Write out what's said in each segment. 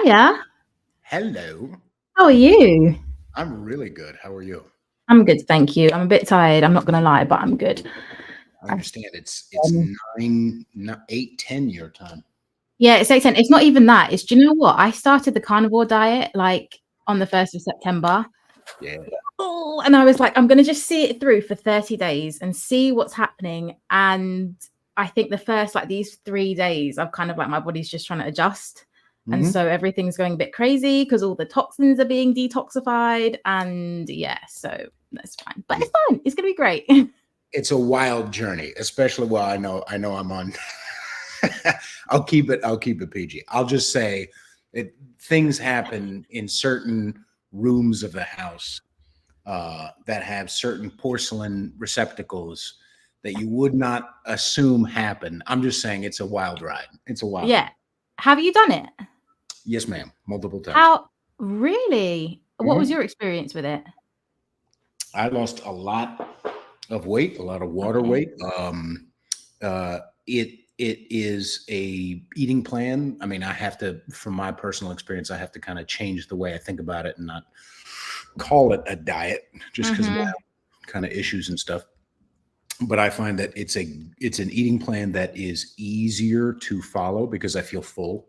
Hiya. Hello. How are you? I'm really good. How are you? I'm good, thank you. I'm a bit tired. I'm not gonna lie, but I'm good. I I- understand it's Um, 8, 10 your time. yeah, it's 8:10. It's not even that. It's, do you know what? I started the carnivore diet like on the 1st of September. Yeah. Oh, and I was like, I'm gonna just see it through for 30 days and see what's happening. And I think the first like these 3 days, I've kind of like my body's just trying to adjust. And Mhm. so everything's going a bit crazy because all the toxins are being detoxified. And yeah, so that's fine. But it's fine. It's gonna be great. It's a wild journey, especially I know I'm on I'll keep it PG. I'll just say things happen in certain rooms of the house that have certain porcelain receptacles that you would not assume happen. I'm just saying it's a wild ride. It's a wild Yeah. ride. Have you done it? Yes, ma'am. Multiple times. How really? What was Mhm. your experience with it? I lost a lot of weight, a lot of water Okay. weight. It is a eating plan. I mean, I have to, from my personal experience, I have to kind of change the way I think about it and not call it a diet just because of my Mm-hmm. kind of issues and stuff. But I find that it's an eating plan that is easier to follow because I feel full.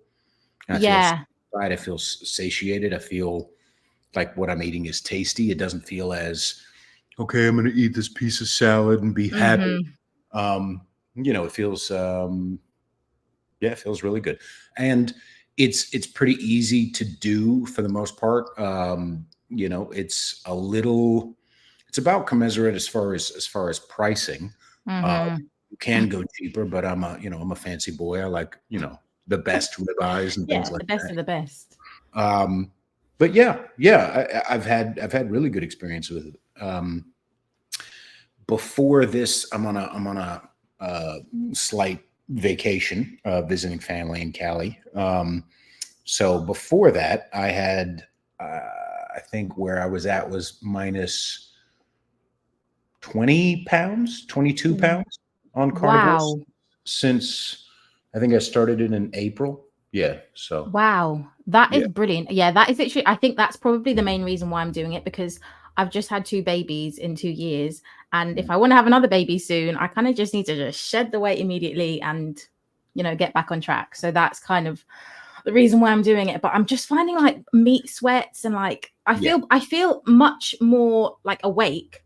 I feel Yeah. satisfied. I feel satiated. I feel like what I'm eating is tasty. It doesn't feel as okay, I'm going to eat this piece of salad and be happy. Mm-hmm. It feels it feels really good. And it's pretty easy to do for the most part. It's about commensurate as far as pricing. Uh, Mm-hmm. you can go cheaper, but I'm a fancy boy. I like, the best ribeyes and things Yeah, like the best that. of the best. But yeah, I've had really good experience with it. Before this, I'm on a slight vacation, visiting family in Cali. So before that, I had, I think where I was at was minus 20 pounds, 22 Mm. pounds on carnivores Wow. since I think I started it in April. Yeah. So Wow. That yeah. is brilliant. Yeah, that is literally, I think that's probably the main reason why I'm doing it because I've just had 2 babies in 2 years. And if I want to have another baby soon, I kind of just need to just shed the weight immediately and, get back on track. So that's kind of the reason why I'm doing it. But I'm just finding like meat sweats and like Yeah. I feel much more like awake,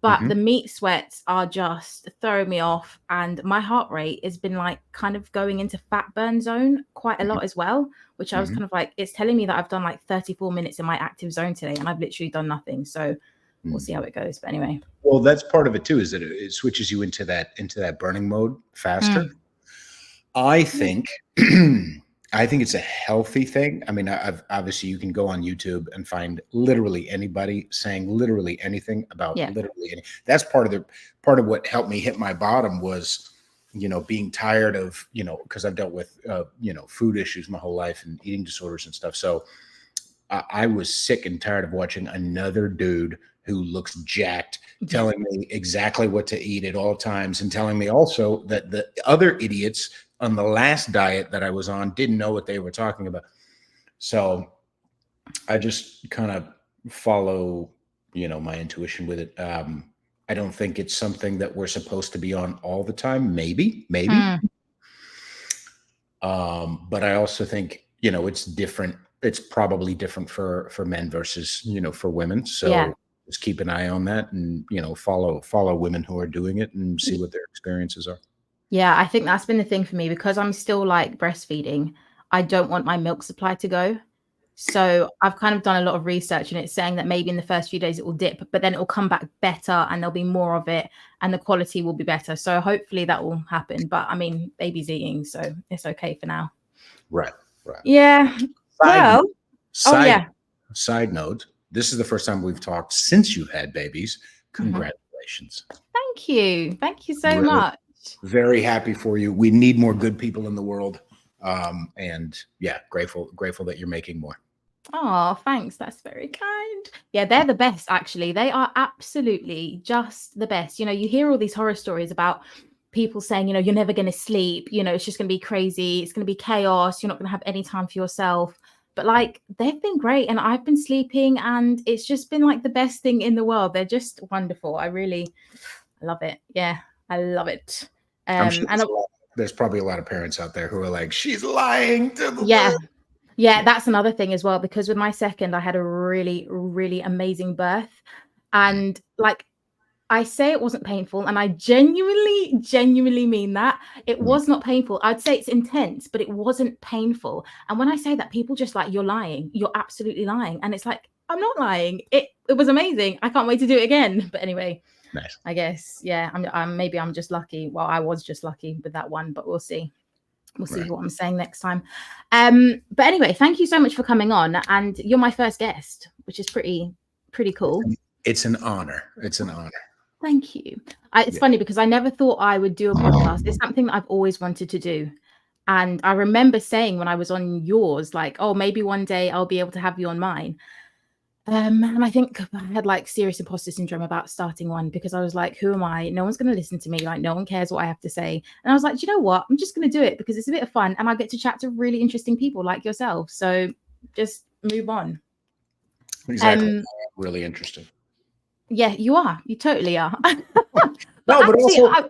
but the Mhm. meat sweats are just throwing me off. And my heart rate has been like kind of going into fat burn zone quite a Mhm. lot as well, which I was Mhm. kind of like, it's telling me that I've done like 34 minutes in my active zone today and I've literally done nothing. So we'll see how it goes. But anyway. Well, that's part of it too, is that it switches you into that burning mode faster. Mm. I think I think it's a healthy thing. I mean, I've obviously you can go on YouTube and find literally anybody saying literally anything about Yeah. literally any. That's part of what helped me hit my bottom was, being tired of, because I've dealt with food issues my whole life and eating disorders and stuff. So I was sick and tired of watching another dude who looks jacked telling me exactly what to eat at all times and telling me also that the other idiots on the last diet that I was on didn't know what they were talking about. So I just kind of follow, my intuition with it. I don't think it's something that we're supposed to be on all the time. Maybe. Mm. But I also think, it's different. It's probably different for men versus, for women. Yeah. So just keep an eye on that and, follow women who are doing it and see what their experiences are. Yeah, I think that's been the thing for me because I'm still like breastfeeding. I don't want my milk supply to go. So I've kind of done a lot of research and it's saying that maybe in the first few days it will dip, but then it will come back better and there'll be more of it and the quality will be better. So hopefully that will happen. But I mean, baby's eating, so it's okay for now. Right. Yeah. Well, Side, yeah. side note, this is the first time we've talked since you've had babies. Congratulations. Thank you. Thank you so Really, much. very happy for you. We need more good people in the world. And yeah, grateful that you're making more. Oh, thanks. That's very kind. Yeah, they're the best, actually. They are absolutely just the best. You hear all these horror stories about people saying, you're never going to sleep. It's just going to be crazy. It's going to be chaos. You're not going to have any time for yourself. But like they've been great, and I've been sleeping, and it's just been like the best thing in the world. They're just wonderful. I love it. Yeah, I love it. I'm sure there's probably a lot of parents out there who are like, she's lying to the world. Yeah, that's another thing as well, because with my second, I had a really, really amazing birth. And like I say it wasn't painful, and I genuinely mean that. It was not painful. I'd say it's intense, but it wasn't painful. And when I say that, people just like, you're lying. You're absolutely lying. And it's like, I'm not lying. It was amazing. I can't wait to do it again. But anyway, nice. I guess, yeah, maybe I'm just lucky. Well, I was just lucky with that one, but we'll see. We'll see what I'm saying next time. But anyway, thank you so much for coming on. And you're my first guest, which is pretty cool. It's an honor. It's an honor. Thank you. It's funny because I never thought I would do a podcast. It's something that I've always wanted to do. And I remember saying when I was on yours, like, oh, maybe one day I'll be able to have you on mine. And I think I had like serious imposter syndrome about starting one, because I was like, who am I? No one's going to listen to me. Like, no one cares what I have to say. And I was like, do you know what? I'm just going to do it because it's a bit of fun. And I get to chat to really interesting people like yourself. So just move on. Exactly. Really interesting. Yeah, you are. You totally are. But also,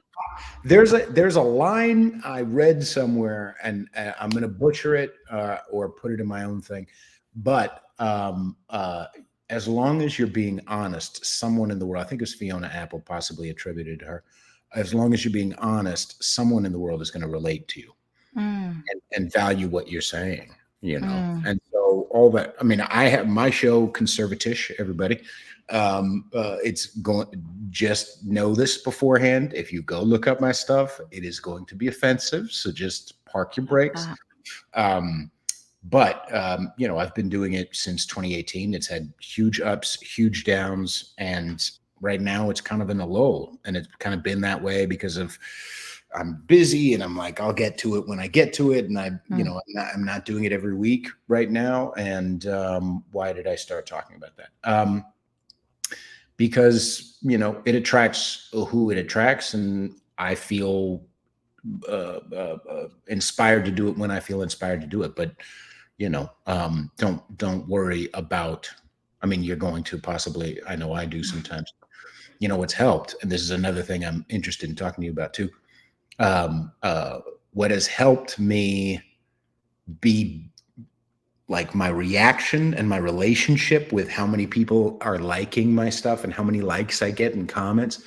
there's a line I read somewhere, and I'm going to butcher it or put it in my own thing. But as long as you're being honest, someone in the world, I think it was Fiona Apple, possibly attributed to her, as long as you're being honest, someone in the world is going to relate to you and value what you're saying, you know? And so all that, I mean, I have my show, Conservatish, everybody. It's going, just know this beforehand. If you go look up my stuff, it is going to be offensive. So just park your brakes. But you know, I've been doing it since 2018. It's had huge ups, huge downs, and right now it's kind of in a lull. And it's kind of been that way because of I'm busy, and I'm like, I'll get to it when I get to it. And you know, I'm not doing it every week right now. And why did I start talking about that? Because, you know, it attracts who it attracts, and I feel inspired to do it when I feel inspired to do it. But you know, don't worry about, I mean, you're going to possibly, I know I do sometimes, you know, what's helped. And this is another thing I'm interested in talking to you about too. What has helped me be like my reaction and my relationship with how many people are liking my stuff and how many likes I get in comments.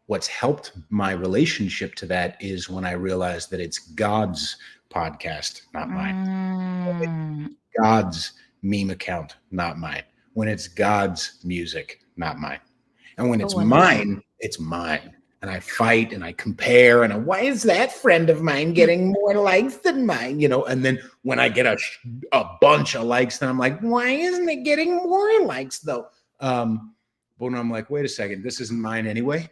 What's helped my relationship to that is when I realize that it's God's podcast, not mine. God's meme account, not mine. When it's God's music, not mine. And when it's mine, it's mine. And I fight and I compare, and why is that friend of mine getting more likes than mine? You know, and then when I get a bunch of likes, then I'm like, why isn't it getting more likes though? But when I'm like, wait a second, this isn't mine anyway.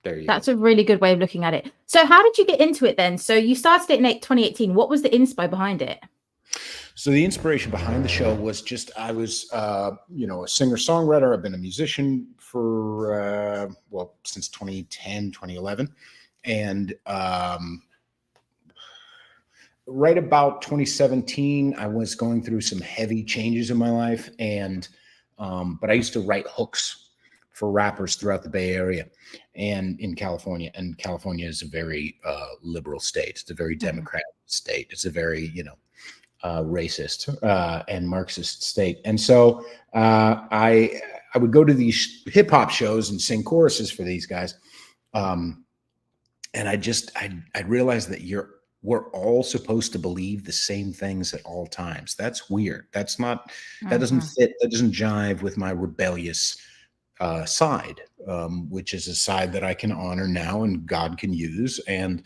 There you go. That's a really good way of looking at it. So how did you get into it then? So you started it in 2018. What was the inspo behind it? So the inspiration behind the show was just, I was, you know, a singer-songwriter. I've been a musician for, well, since 2010, 2011. And right about 2017, I was going through some heavy changes in my life. And, but I used to write hooks for rappers throughout the Bay Area and in California. And California is a very liberal state. It's a very Democratic state. It's a very, you know, racist and Marxist state. And so I would go to these hip hop shows and sing choruses for these guys. And I realized that we're all supposed to believe the same things at all times. That's weird. That's not, that doesn't fit. That doesn't jive with my rebellious side, which is a side that I can honor now and God can use. And,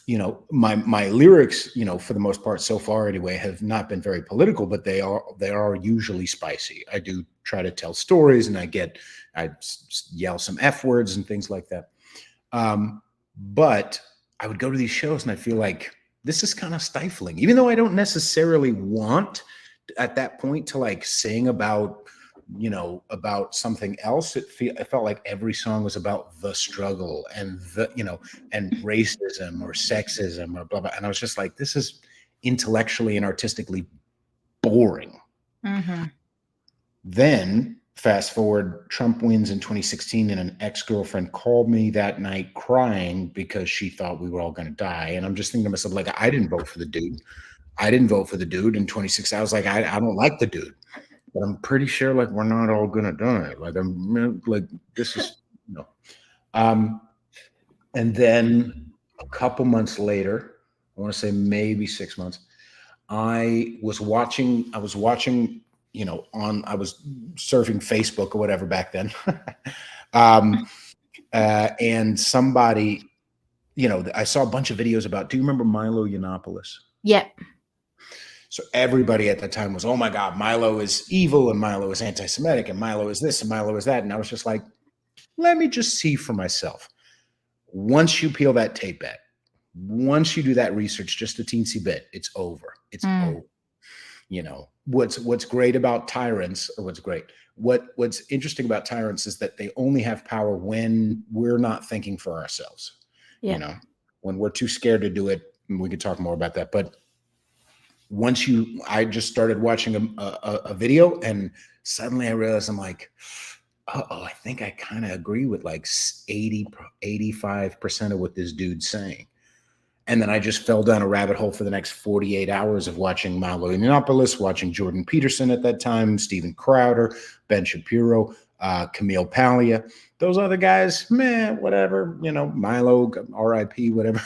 you know, my lyrics, you know, for the most part so far anyway, have not been very political, but they are usually spicy. I do try to tell stories, and I yell some F words and things like that. But I would go to these shows and I feel like this is kind of stifling, even though I don't necessarily want at that point to like sing about, you know, about something else. It felt like every song was about the struggle and the, you know, and racism or sexism or blah, blah. And I was just like, this is intellectually and artistically boring. Mm-hmm. Then fast forward, Trump wins in 2016, and an ex-girlfriend called me that night crying because she thought we were all going to die. And I'm just thinking to myself, like, I didn't vote for the dude. I didn't vote for the dude in 2016. I was like, I don't like the dude, but I'm pretty sure like we're not all going to die. Like I'm like, this is, you know. And then a couple months later, I want to say maybe 6 months, I was watching, you know, I was surfing Facebook or whatever back then. And somebody, you know, I saw a bunch of videos about, do you remember Milo Yiannopoulos? Yep. So everybody at the time was, oh my God, Milo is evil and Milo is anti-Semitic and Milo is this and Milo is that. And I was just like, let me just see for myself. Once you peel that tape back, once you do that research, just a teensy bit, it's over. It's over. You know, what's great about tyrants, or what's interesting about tyrants is that they only have power when we're not thinking for ourselves. Yeah. You know, when we're too scared to do it, and we could talk more about that. But I just started watching a video, and suddenly I realized I'm like, I think I kind of agree with like 85% of what this dude's saying. And then I just fell down a rabbit hole for the next 48 hours of watching Milo Yiannopoulos, watching Jordan Peterson at that time, Steven Crowder, Ben Shapiro, Camille Paglia. Those other guys, man, whatever, you know, Milo, RIP, whatever.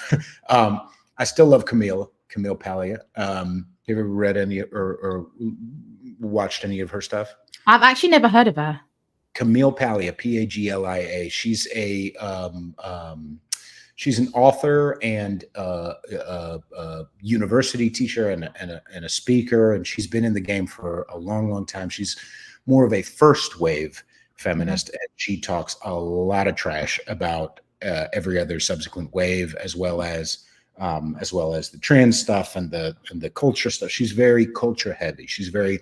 I still love Camille Paglia. Have you ever read any or watched any of her stuff? I've actually never heard of her. Camille Paglia, Paglia. She's she's an author and a university teacher and a speaker, and she's been in the game for a long, long time. She's more of a first wave feminist, and she talks a lot of trash about every other subsequent wave, as well as the trans stuff and the culture stuff. She's very culture heavy. She's very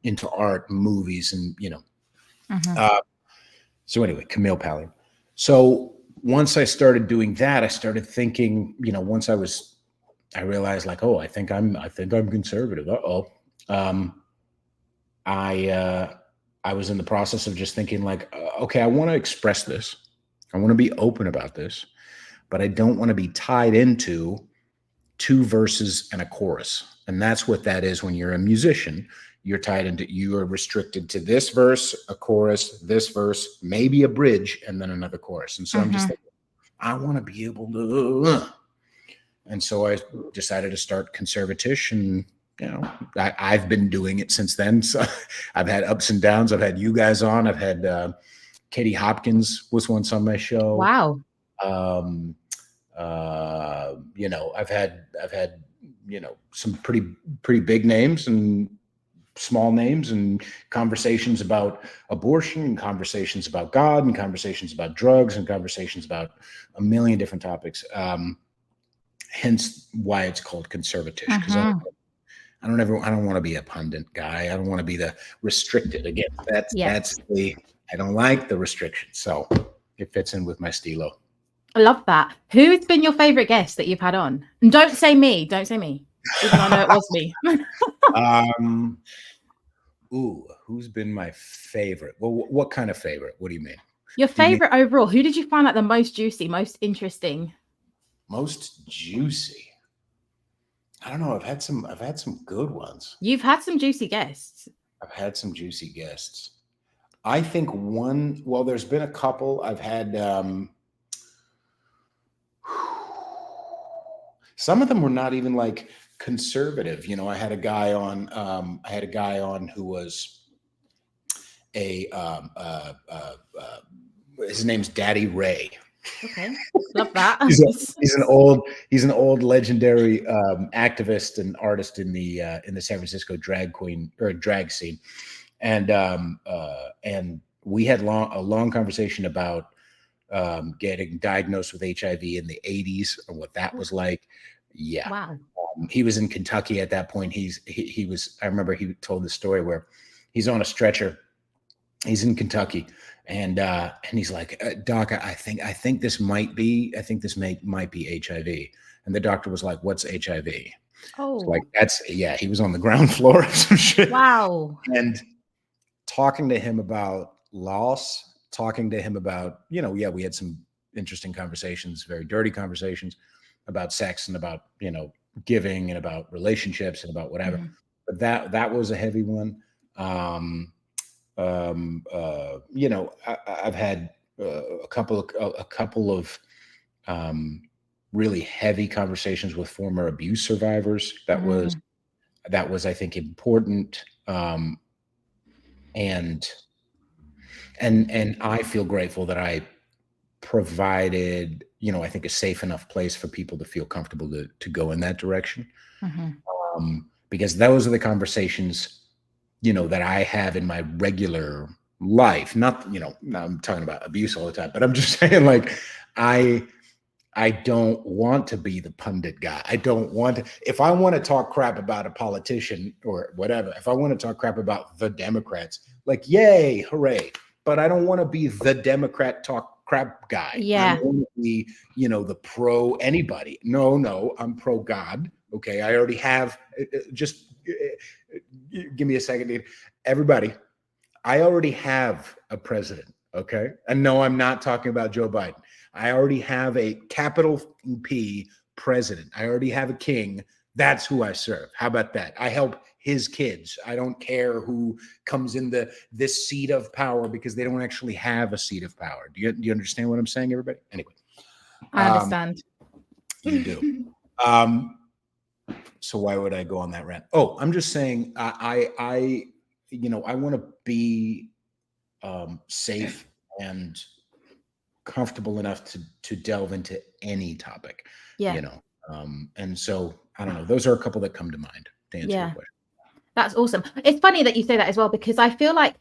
into art, movies, and you know. So anyway, Camille Paglia. So once I started doing that, I started thinking, you know, I realized like, oh, I think I'm conservative. I was in the process of just thinking like, okay, I want to express this. I want to be open about this, but I don't want to be tied into 2 verses and a chorus. And that's what that is when you're a musician. You are restricted to this verse, a chorus, this verse, maybe a bridge, and then another chorus. And so I'm just thinking, I want to be able to. And so I decided to start Conservatish, and you know, I've been doing it since then. So I've had ups and downs. I've had you guys on. I've had Katie Hopkins was once on my show. Wow. You know, I've had you know, some pretty big names and small names, and conversations about abortion, and conversations about God, and conversations about drugs, and conversations about a million different topics. Hence why it's called Conservatish, because I don't want to be a pundit guy. I don't want to be the restricted. Again, I don't like the restrictions. So it fits in with my stilo. I love that. Who's been your favorite guest that you've had on? And don't say me. Even though I know it was me. Who's been my favorite? Well, what kind of favorite? What do you mean? Your favorite overall? Who did you find like the most juicy, most interesting? Most juicy? I don't know. I've had some good ones. You've had some juicy guests. I've had some juicy guests. I think there's been a couple. I've had some of them were not even like conservative. You know, I had a guy on who was his name's Daddy Ray. Okay, love that. he's an old legendary activist and artist in the San Francisco drag scene, and we had a long conversation about getting diagnosed with HIV in the 80s and what that was like. Yeah. Wow. He was in Kentucky at that point. He was. I remember he told the story where he's on a stretcher. He's in Kentucky, and he's like, Doc, I think this might be HIV. And the doctor was like, what's HIV? Oh, Like he was on the ground floor of some shit. wow. And talking to him about loss, talking to him about, we had some interesting conversations, very dirty conversations about sex and about, giving and about relationships and about whatever. Mhm. But that was a heavy one. I've had a couple of really heavy conversations with former abuse survivors. That was, I think, important. And I feel grateful that I provided, I think, a safe enough place for people to feel comfortable to go in that direction. Because those are the conversations, that I have in my regular life. Not, I'm talking about abuse all the time, but I'm just saying, like, I don't want to be the pundit guy. I don't want to, if I want to talk crap about a politician or whatever, if I want to talk crap about the Democrats, like, yay, hooray. But I don't want to be the Democrat talk crap guy. Yeah. I want to be, the pro anybody. No, I'm pro God. Okay. I already have, just give me a second, dude. Everybody, I already have a president. Okay. And no, I'm not talking about Joe Biden. I already have a capital P president. I already have a king. That's who I serve. How about that? I help his kids. I don't care who comes in this seat of power, because they don't actually have a seat of power. Do you understand what I'm saying, everybody? Anyway. I understand. You do. So why would I go on that rant? Oh, I'm just saying, I want to be safe and comfortable enough to delve into any topic. And so I don't know, those are a couple that come to mind to answer your question. That's awesome. It's funny that you say that as well, because I feel like,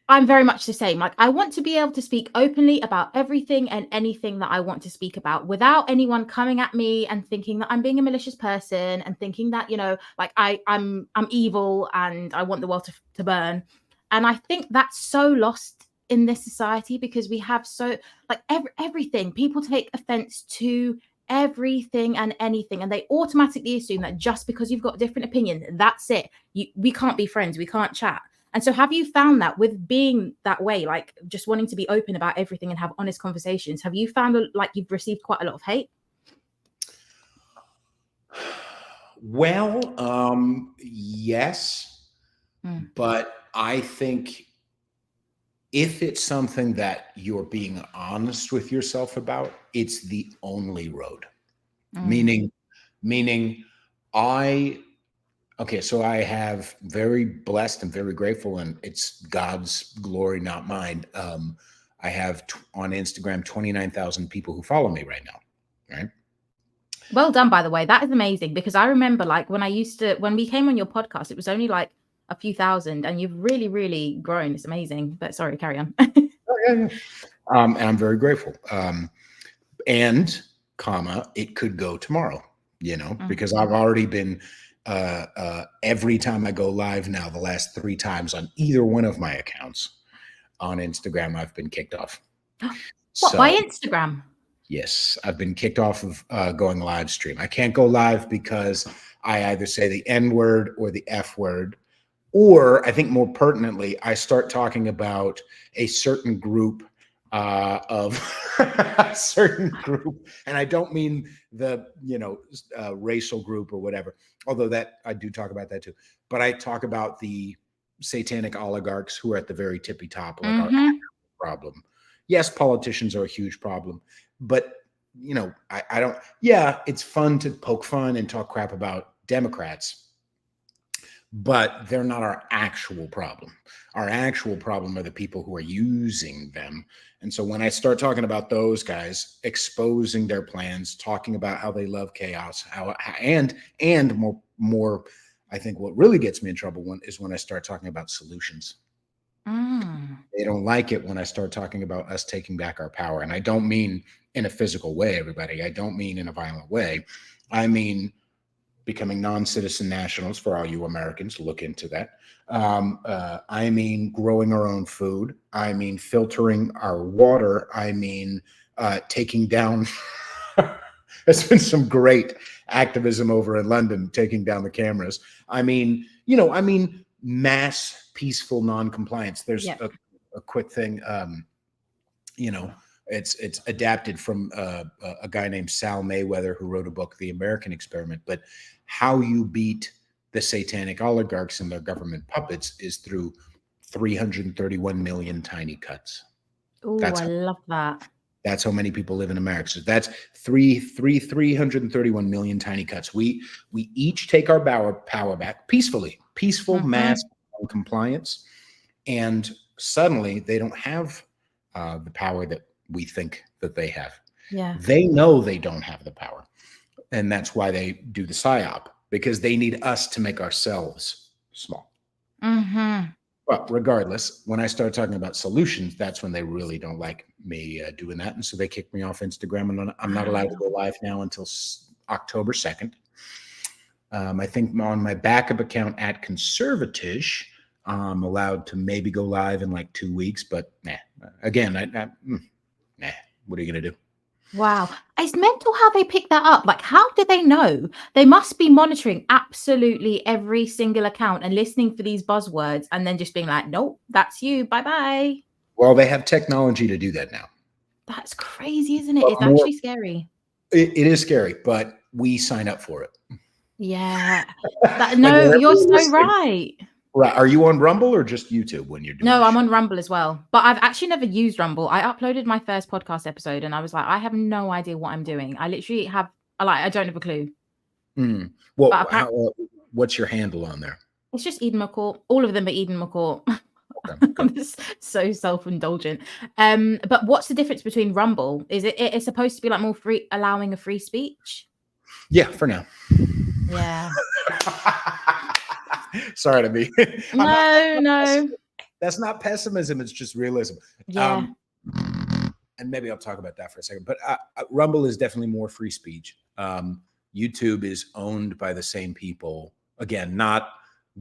I'm very much the same. Like, I want to be able to speak openly about everything and anything that I want to speak about without anyone coming at me and thinking that I'm being a malicious person and thinking that, like I'm evil and I want the world to burn. And I think that's so lost in this society, because we have so, like, everything, people take offense to everything and anything, and they automatically assume that just because you've got a different opinion, that's it, we can't be friends, we can't chat. And so have you found that with being that way, like just wanting to be open about everything and have honest conversations, have you found like you've received quite a lot of hate? Well, yes, but I think if it's something that you're being honest with yourself about, it's the only road. Meaning so I have very blessed and very grateful, and it's God's glory, not mine. I have on Instagram 29,000 people who follow me right now. Right. Well done, by the way. That is amazing, because I remember, like, when we came on your podcast, it was only like a few thousand, and you've really, really grown. It's amazing. But sorry, carry on. And I'm very grateful. And it could go tomorrow, because I've already been every time I go live now, the last 3 times on either one of my accounts on Instagram, I've been kicked off. What, by Instagram? Yes, I've been kicked off of going live stream. I can't go live because I either say the N word or the F word, or I think more pertinently, I start talking about a certain group of a certain group, and I don't mean the racial group or whatever, although that I do talk about that too, but I talk about the satanic oligarchs who are at the very tippy top, like our actual problem. Yes, politicians are a huge problem, but I don't. Yeah, it's fun to poke fun and talk crap about Democrats, but they're not our actual problem. Our actual problem are the people who are using them. And so when I start talking about those guys, exposing their plans, talking about how they love chaos, and more, I think what really gets me in trouble is when I start talking about solutions. They don't like it when I start talking about us taking back our power. And I don't mean in a physical way, everybody. I don't mean in a violent way. I mean becoming non-citizen nationals. For all you Americans, look into that. I mean growing our own food. I mean filtering our water. I mean taking down. There's been some great activism over in London, taking down the cameras. I mean, mass peaceful non-compliance. There's a quick thing, it's adapted from a guy named Sal Mayweather, who wrote a book, The American Experiment. But how you beat the satanic oligarchs and their government puppets is through 331 million tiny cuts. Oh, I love that. That's how many people live in America. So that's 331 million tiny cuts. We each take our power back peacefully, peaceful mass compliance, and suddenly they don't have the power that we think that they have. Yeah, they know they don't have the power, and that's why they do the psyop, because they need us to make ourselves small. But regardless, when I start talking about solutions, that's when they really don't like me doing that. And so they kicked me off Instagram, and I'm not allowed to go live now until October 2nd. I think on my backup account at Conservatish, I'm allowed to maybe go live in like 2 weeks, but again, what are you going to do? Wow. It's mental how they pick that up. Like, how do they know? They must be monitoring absolutely every single account and listening for these buzzwords and then just being like, nope, that's you. Bye-bye. Well, they have technology to do that now. That's crazy, isn't it? It's actually scary. It is scary, but we sign up for it. Yeah. No, you're so right. Right. Are you on Rumble or just YouTube when you're doing No, I'm on Rumble as well. But I've actually never used Rumble. I uploaded my first podcast episode and I was like, I have no idea what I'm doing. I literally I don't have a clue. Well, what's your handle on there? It's just Eden McCourt. All of them are Eden McCourt. Okay, I'm just so self-indulgent. But what's the difference between Rumble? Is it's supposed to be like more free, allowing a free speech? Yeah, for now. Yeah. Sorry to be. No. That's not pessimism. It's just realism. Yeah. And maybe I'll talk about that for a second. But Rumble is definitely more free speech. YouTube is owned by the same people. Again, not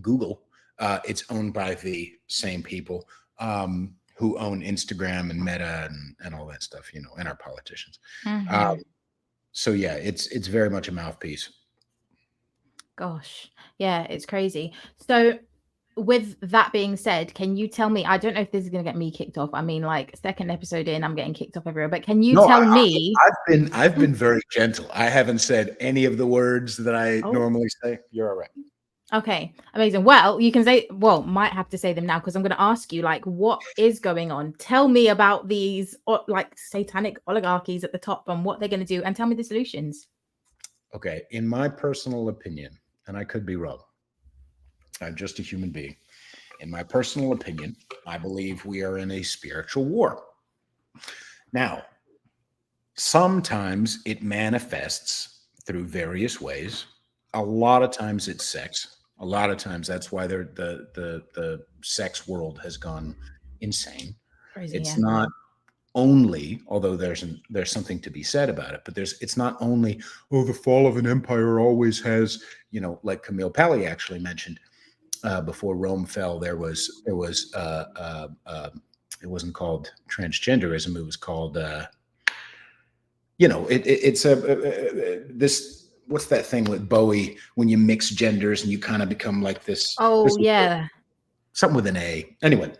Google. It's owned by the same people who own Instagram and Meta and all that stuff, and our politicians. So yeah, it's very much a mouthpiece. Gosh, yeah, it's crazy. So with that being said, can you tell me, I don't know if this is going to get me kicked off. I mean, like, second episode in, I'm getting kicked off everywhere, but can you tell me? I've been very gentle. I haven't said any of the words that I normally say. You're all right. Okay, amazing. Well, you can might have to say them now, because I'm going to ask you, like, what is going on? Tell me about these like satanic oligarchies at the top and what they're going to do, and tell me the solutions. Okay, in my personal opinion, and I could be wrong, I'm just a human being. In my personal opinion, I believe we are in a spiritual war. Now, sometimes it manifests through various ways. A lot of times it's sex. A lot of times that's why the sex world has gone insane. Crazy, it's not only, although there's something to be said about it, but it's not only, the fall of an empire always has, like Camille Pally actually mentioned, before Rome fell, it wasn't called transgenderism. It was called, this, what's that thing with Bowie, when you mix genders and you kind of become like this. Something with an A. Anyway,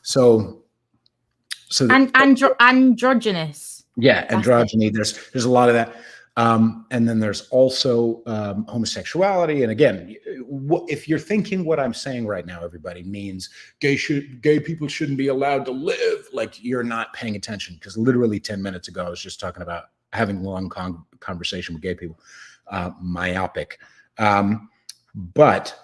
so androgynous. Yeah, androgyny. There's a lot of that. And then there's also homosexuality. And again, if you're thinking what I'm saying right now, everybody, means gay people shouldn't be allowed to live, like, you're not paying attention, because literally 10 minutes ago I was just talking about having a long conversation with gay people, myopic. But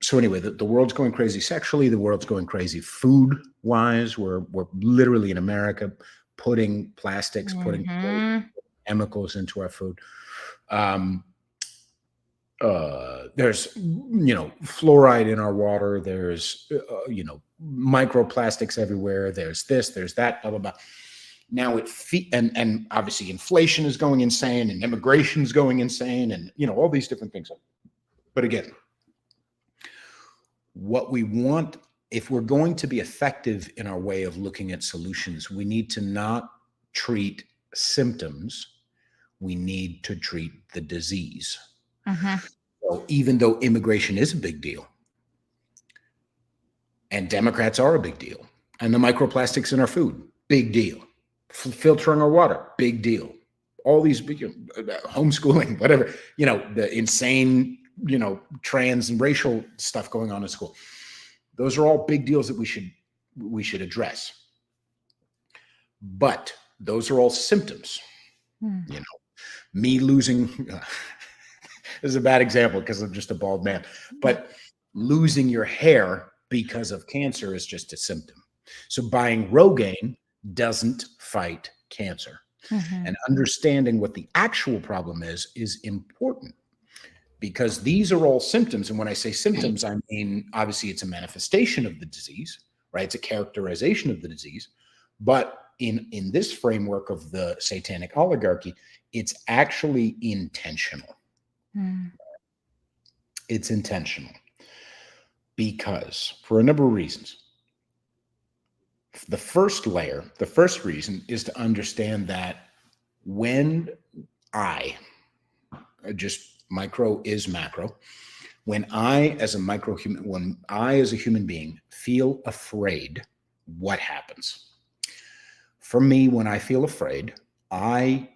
so anyway, the world's going crazy sexually. The world's going crazy food-wise. We're literally in America putting plastics, putting chemicals into our food. There's, fluoride in our water. There's, microplastics everywhere. There's this, there's that, blah, blah, blah. Now and obviously inflation is going insane, and immigration is going insane, and, all these different things. But again, what we want, if we're going to be effective in our way of looking at solutions, we need to not treat symptoms. we need to treat the disease. Mm-hmm. So even though immigration is a big deal, and Democrats are a big deal, and the microplastics in our food, big deal. Filtering our water, big deal. All these homeschooling, whatever, the insane, trans and racial stuff going on in school. Those are all big deals that we should address. But those are all symptoms. Me losing, this is a bad example because I'm just a bald man, but losing your hair because of cancer is just a symptom. So buying Rogaine doesn't fight cancer. And understanding what the actual problem is important, because these are all symptoms. And when I say symptoms, I mean, obviously it's a manifestation of the disease, right? It's a characterization of the disease. But in this framework of the satanic oligarchy, it's actually intentional. It's intentional because for a number of reasons. The first reason is to understand that when just micro is macro, when I as a human being feel afraid, what happens? For me, when I feel afraid, I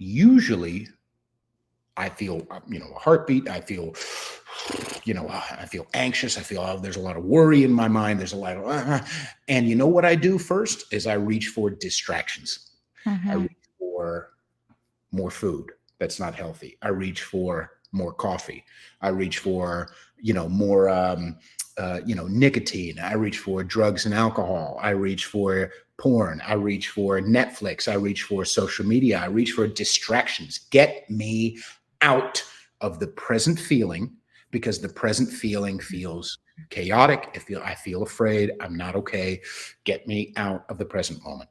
feel, a heartbeat. I feel anxious. I feel there's a lot of worry in my mind. There's a lot of, and you know what I do first is I reach for distractions. I reach for more food that's not healthy. I reach for more coffee. I reach for, more, nicotine. I reach for drugs and alcohol. I reach for porn. I reach for Netflix. I reach for social media. I reach for distractions. Get me out of the present feeling, because the present feeling feels chaotic. I feel afraid. I'm not okay. Get me out of the present moment.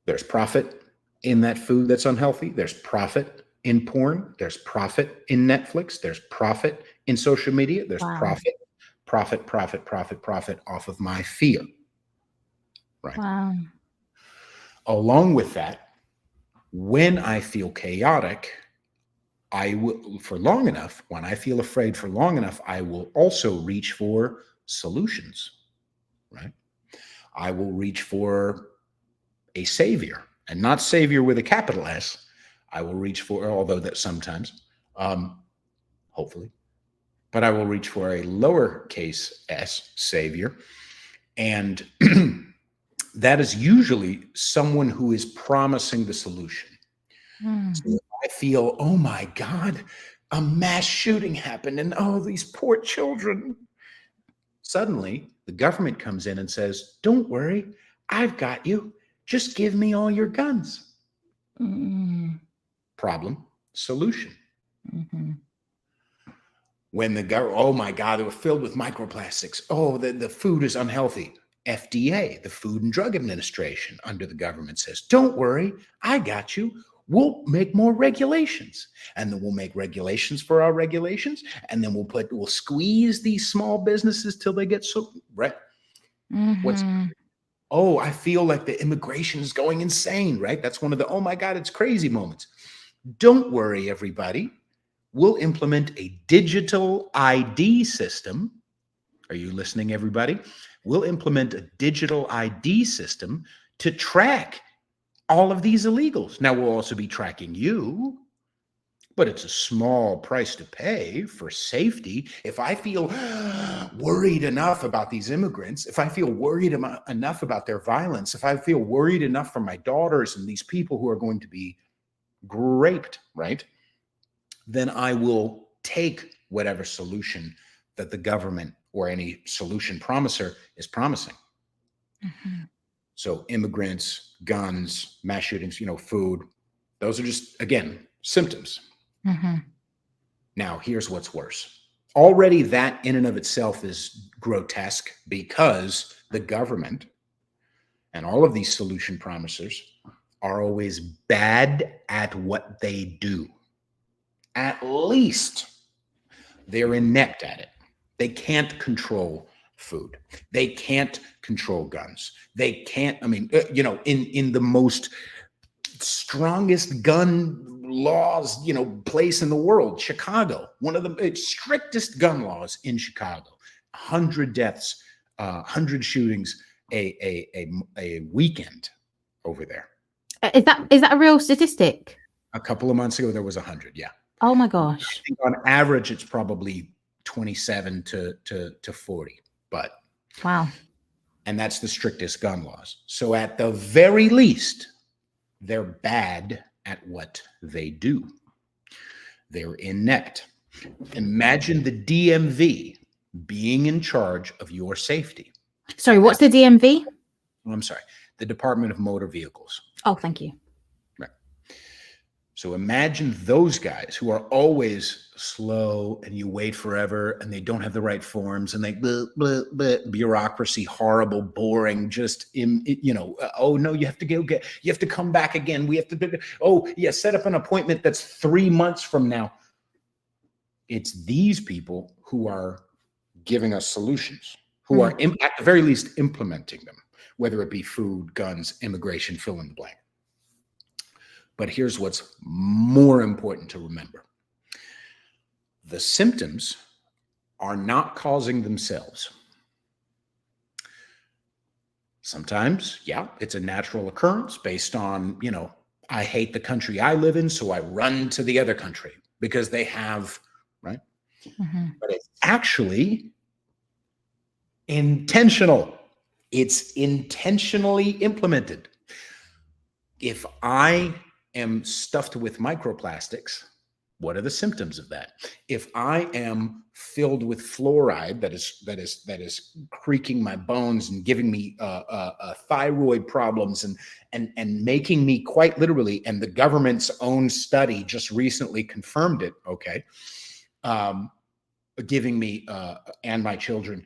There's profit in that food that's unhealthy. There's profit in porn. There's profit in Netflix. There's profit in social media. There's profit off of my fear. Right. Wow. Along with that, when I feel chaotic, I will, when I feel afraid for long enough, I will also reach for solutions, right? I will reach for a savior, and not savior with a capital S. I will reach for, although that sometimes, hopefully, but I will reach for a lowercase s, savior. And that is usually someone who is promising the solution. So if I feel, oh my God, a mass shooting happened and oh, these poor children. Suddenly the government comes in and says, don't worry, I've got you. Just give me all your guns. Problem, solution. When the government, oh my God, they were filled with microplastics. Oh, the food is unhealthy. FDA, the Food and Drug Administration under the government says, don't worry, I got you. We'll make more regulations, and then we'll make regulations for our regulations. And then we'll squeeze these small businesses till they get so right. I feel like the immigration is going insane, right? That's one of the, oh my God, it's crazy moments. Don't worry, everybody. We'll implement a digital ID system. Are you listening, everybody? We'll implement a digital ID system to track all of these illegals. Now, we'll also be tracking you, but it's a small price to pay for safety. If I feel worried enough about these immigrants, if I feel worried enough about their violence, if I feel worried enough for my daughters and these people who are going to be raped, right? Then I will take whatever solution that the government or any solution promiser is promising. So immigrants, guns, mass shootings, food, those are just, again, symptoms. Now, here's what's worse. Already that in and of itself is grotesque, because the government and all of these solution promisers are always bad at what they do. At least they're inept at it. They can't control food. They can't control guns. They can't, in the most strongest gun laws, place in the world, Chicago, one of the strictest gun laws in Chicago, 100 deaths, 100 shootings a weekend over there. Is that a real statistic? A couple of months ago, there was 100. Yeah. Oh my gosh. I think on average, it's probably 27 to 40, but wow. And that's the strictest gun laws. So at the very least, they're bad at what they do. They're inept. Imagine the DMV being in charge of your safety. Sorry, what's the DMV? I'm sorry, the Department of Motor Vehicles. Oh, thank you. Right. So imagine those guys who are always slow and you wait forever and they don't have the right forms and they bureaucracy, horrible, boring, just oh no, you have to you have to come back again. We have to set up an appointment that's 3 months from now. It's these people who are giving us solutions, who are at the very least implementing them, whether it be food, guns, immigration, fill in the blank. But here's what's more important to remember. The symptoms are not causing themselves. Sometimes, it's a natural occurrence based on, I hate the country I live in, so I run to the other country because they have, right? But it's actually intentional. It's intentionally implemented. If I am stuffed with microplastics, what are the symptoms of that? If I am filled with fluoride that is creaking my bones and giving me thyroid problems and making me quite literally, and the government's own study just recently confirmed it, giving me and my children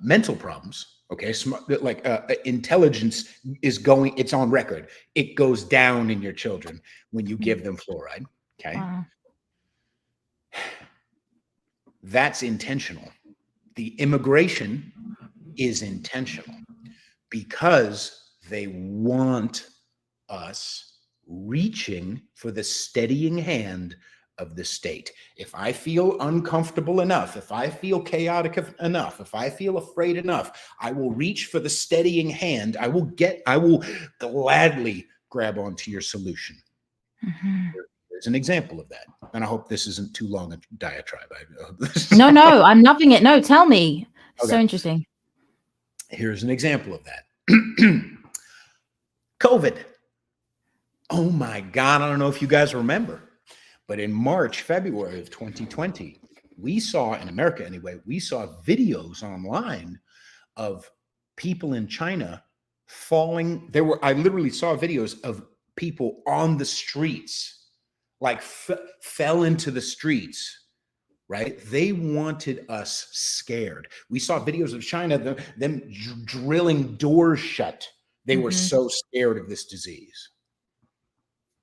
mental problems. Intelligence it's on record. It goes down in your children when you give them fluoride. Okay. Wow. That's intentional. The immigration is intentional because they want us reaching for the steadying hand of the state. If I feel uncomfortable enough, if I feel chaotic enough, if I feel afraid enough, I will reach for the steadying hand. I will gladly grab onto your solution. There's an example of that. And I hope this isn't too long a diatribe. No, I'm loving it. No, tell me. Okay. So interesting. Here's an example of that. COVID. Oh my God. I don't know if you guys remember. But in February of 2020, we saw, in America anyway, we saw videos online of people in China falling. I literally saw videos of people on the streets, fell into the streets, right? They wanted us scared. We saw videos of China, them drilling doors shut. They were so scared of this disease.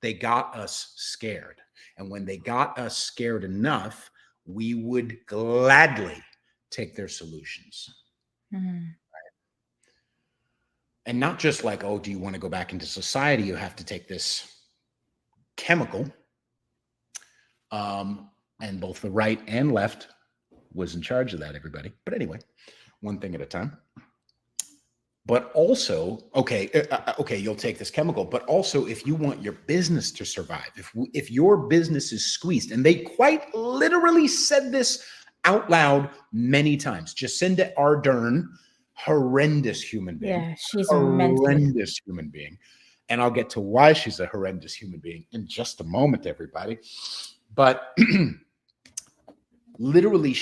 They got us scared. And when they got us scared enough, we would gladly take their solutions. Right? And not just do you want to go back into society? You have to take this chemical. And both the right and left was in charge of that, everybody. But anyway, one thing at a time. But also, you'll take this chemical, but also if you want your business to survive, if your business is squeezed, and they quite literally said this out loud many times. Jacinda Ardern, horrendous human being. Yeah, she's a horrendous human being. And I'll get to why she's a horrendous human being in just a moment, everybody. But literally,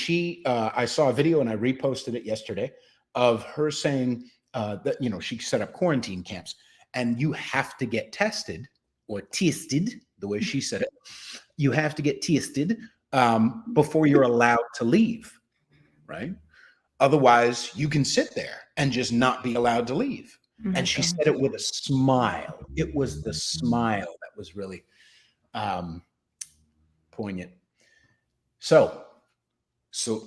I saw a video and I reposted it yesterday of her saying, that she set up quarantine camps and you have to get tested or tested, the way she said it. You have to get tested before you're allowed to leave, right? Otherwise, you can sit there and just not be allowed to leave. And she said it with a smile. It was the smile that was really poignant. So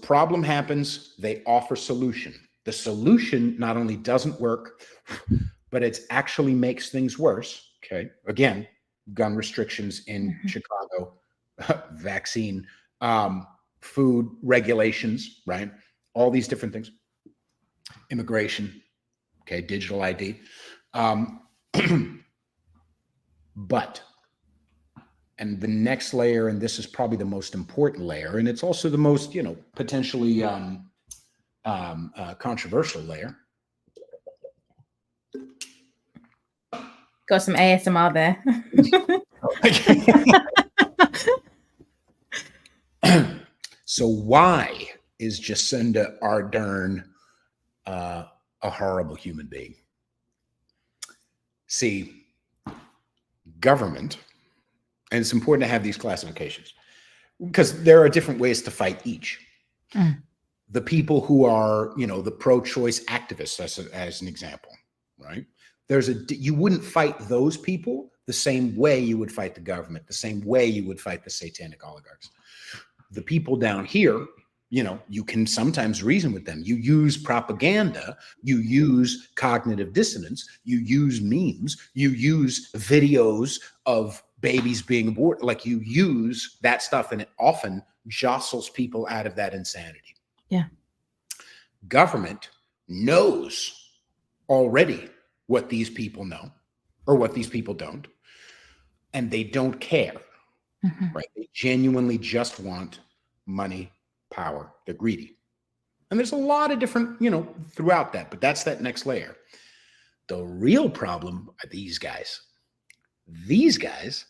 problem happens, they offer solution. The solution not only doesn't work, but it actually makes things worse. Okay. Again, gun restrictions in Chicago, vaccine, food regulations, right? All these different things, immigration, okay, digital ID. But, and the next layer, and this is probably the most important layer, and it's also the most, potentially controversial layer. Got some ASMR there. So why is Jacinda Ardern a horrible human being? See, government, and it's important to have these classifications because there are different ways to fight each. The people who are, the pro-choice activists, as an example, right? You wouldn't fight those people the same way you would fight the government, the same way you would fight the satanic oligarchs. The people down here, you can sometimes reason with them. You use propaganda, you use cognitive dissonance, you use memes, you use videos of babies being aborted. Like, you use that stuff, and it often jostles people out of that insanity. Yeah. Government knows already what these people know or what these people don't, and they don't care. Right? They genuinely just want money, power. They're greedy. And there's a lot of different, throughout that, but that's that next layer. The real problem are these guys. These guys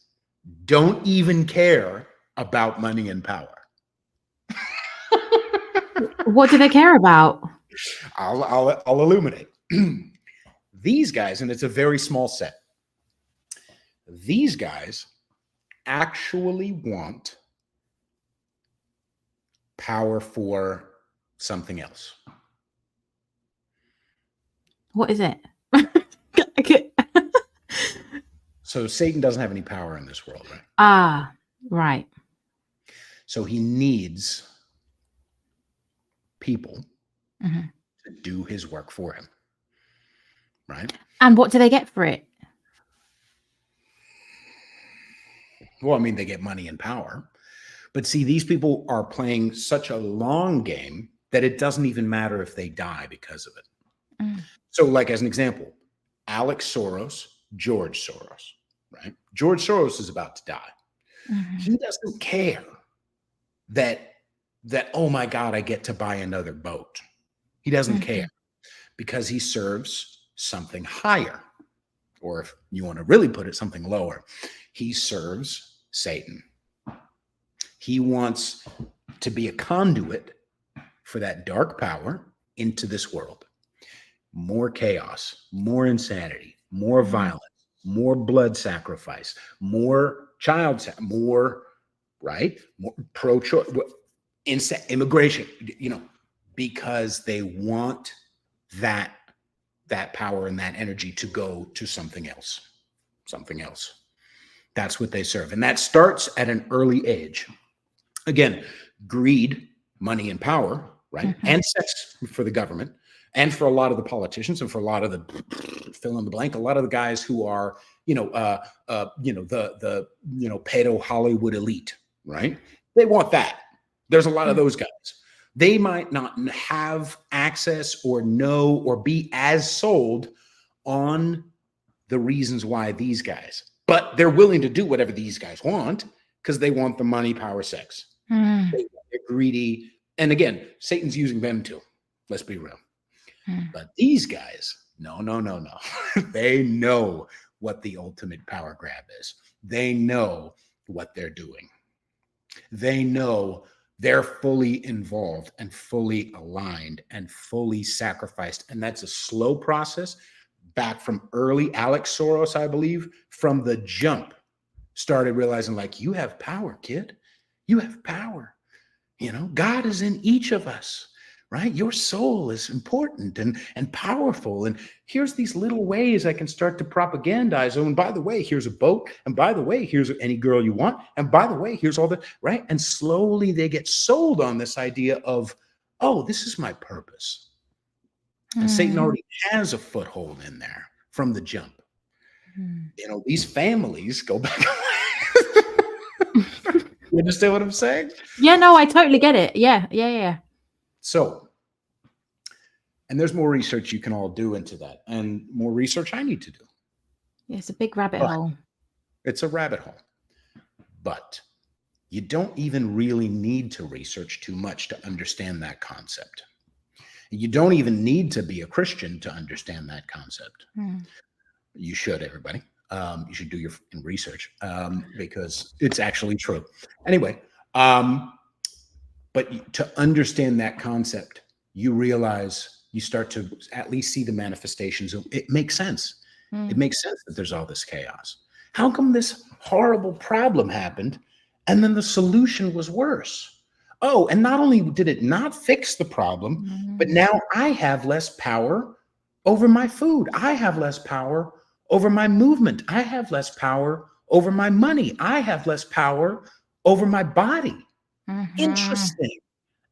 don't even care about money and power. What do they care about? I'll illuminate. These guys, and it's a very small set, these guys actually want power for something else. What is it? So Satan doesn't have any power in this world, right? Ah, right. So he needs people to do his work for him, right? And what do they get for it? Well, I mean, they get money and power. But see, these people are playing such a long game that it doesn't even matter if they die because of it. So, like, as an example, Alex Soros, George Soros, right? George Soros is about to die. He doesn't care that, oh my God, I get to buy another boat. He doesn't care because he serves something higher. Or if you want to really put it, something lower. He serves Satan. He wants to be a conduit for that dark power into this world. More chaos, more insanity, more violence, more blood sacrifice, more more, right? More pro-choice, immigration, because they want that power and that energy to go to something else. That's what they serve. And that starts at an early age. Again, greed, money, and power, right? And sex for the government, and for a lot of the politicians, and for a lot of the fill in the blank, a lot of the guys who are, the pedo Hollywood elite, right? They want that. There's a lot of those guys. They might not have access or know or be as sold on the reasons why these guys, but they're willing to do whatever these guys want because they want the money, power, sex. They're greedy. And again, Satan's using them too. Let's be real. But these guys, no. They know what the ultimate power grab is. They know what they're doing. They know they're fully involved and fully aligned and fully sacrificed. And that's a slow process. Back from early Alex Soros, I believe, from the jump, started realizing, like, you have power, kid. You have power. God is in each of us, right? Your soul is important and powerful. And here's these little ways I can start to propagandize. Oh, and by the way, here's a boat. And by the way, here's any girl you want. And by the way, here's all the, right? And slowly they get sold on this idea of, oh, this is my purpose. And Satan already has a foothold in there from the jump. Mhm. You know, these families go back. You understand what I'm saying? Yeah, no, I totally get it. Yeah. So, and there's more research you can all do into that, and more research I need to do. Yeah, it's a big rabbit But hole. it's a rabbit hole. But you don't even really need to research too much to understand that concept. You don't even need to be a Christian to understand that concept. Mm. You should, everybody. You should do your research because it's actually true. Anyway, but to understand that concept, you realize you start to at least see the manifestations. It makes sense. It makes sense that there's all this chaos. How come this horrible problem happened and then the solution was worse? Oh, and not only did it not fix the problem, but now I have less power over my food. I have less power over my movement. I have less power over my money. I have less power over my body.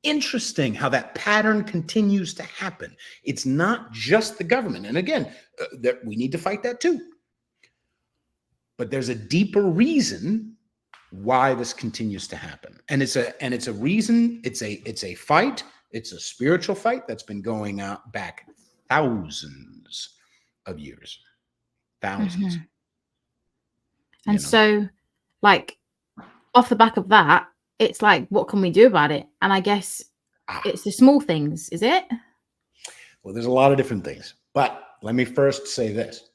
Interesting how that pattern continues to happen. It's not just the government. And again, we need to fight that too. But there's a deeper reason why this continues to happen. And it's a reason, it's a fight, it's a spiritual fight that's been going out back thousands of years. Thousands. And so, like, off the back of that, it's like, what can we do about it? And I guess it's the small things, is it? Well, there's a lot of different things. But let me first say this.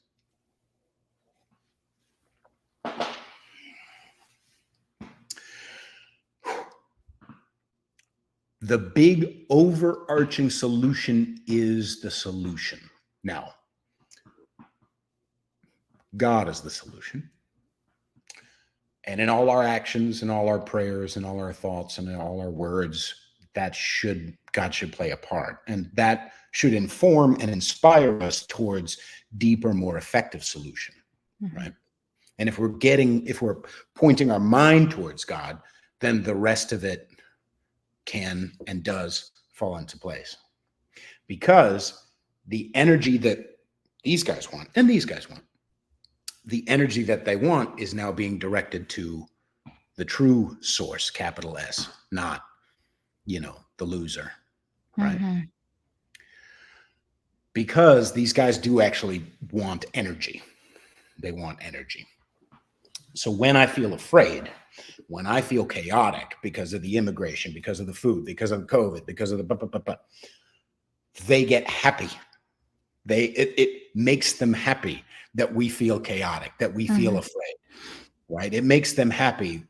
The big overarching solution is the solution. Now, God is the solution. And in all our actions and all our prayers and all our thoughts and in all our words, God should play a part. And that should inform and inspire us towards deeper, more effective solution, right? And if we're pointing our mind towards God, then the rest of it can and does fall into place. Because the energy that these guys want and these guys want, the energy that they want is now being directed to the true source, capital S, not, the loser, right? Because these guys do actually want energy. They want energy. So when I feel afraid, when I feel chaotic because of the immigration, because of the food, because of COVID, because of the they get happy. It makes them happy that we feel chaotic, that we feel afraid, right? It makes them happy.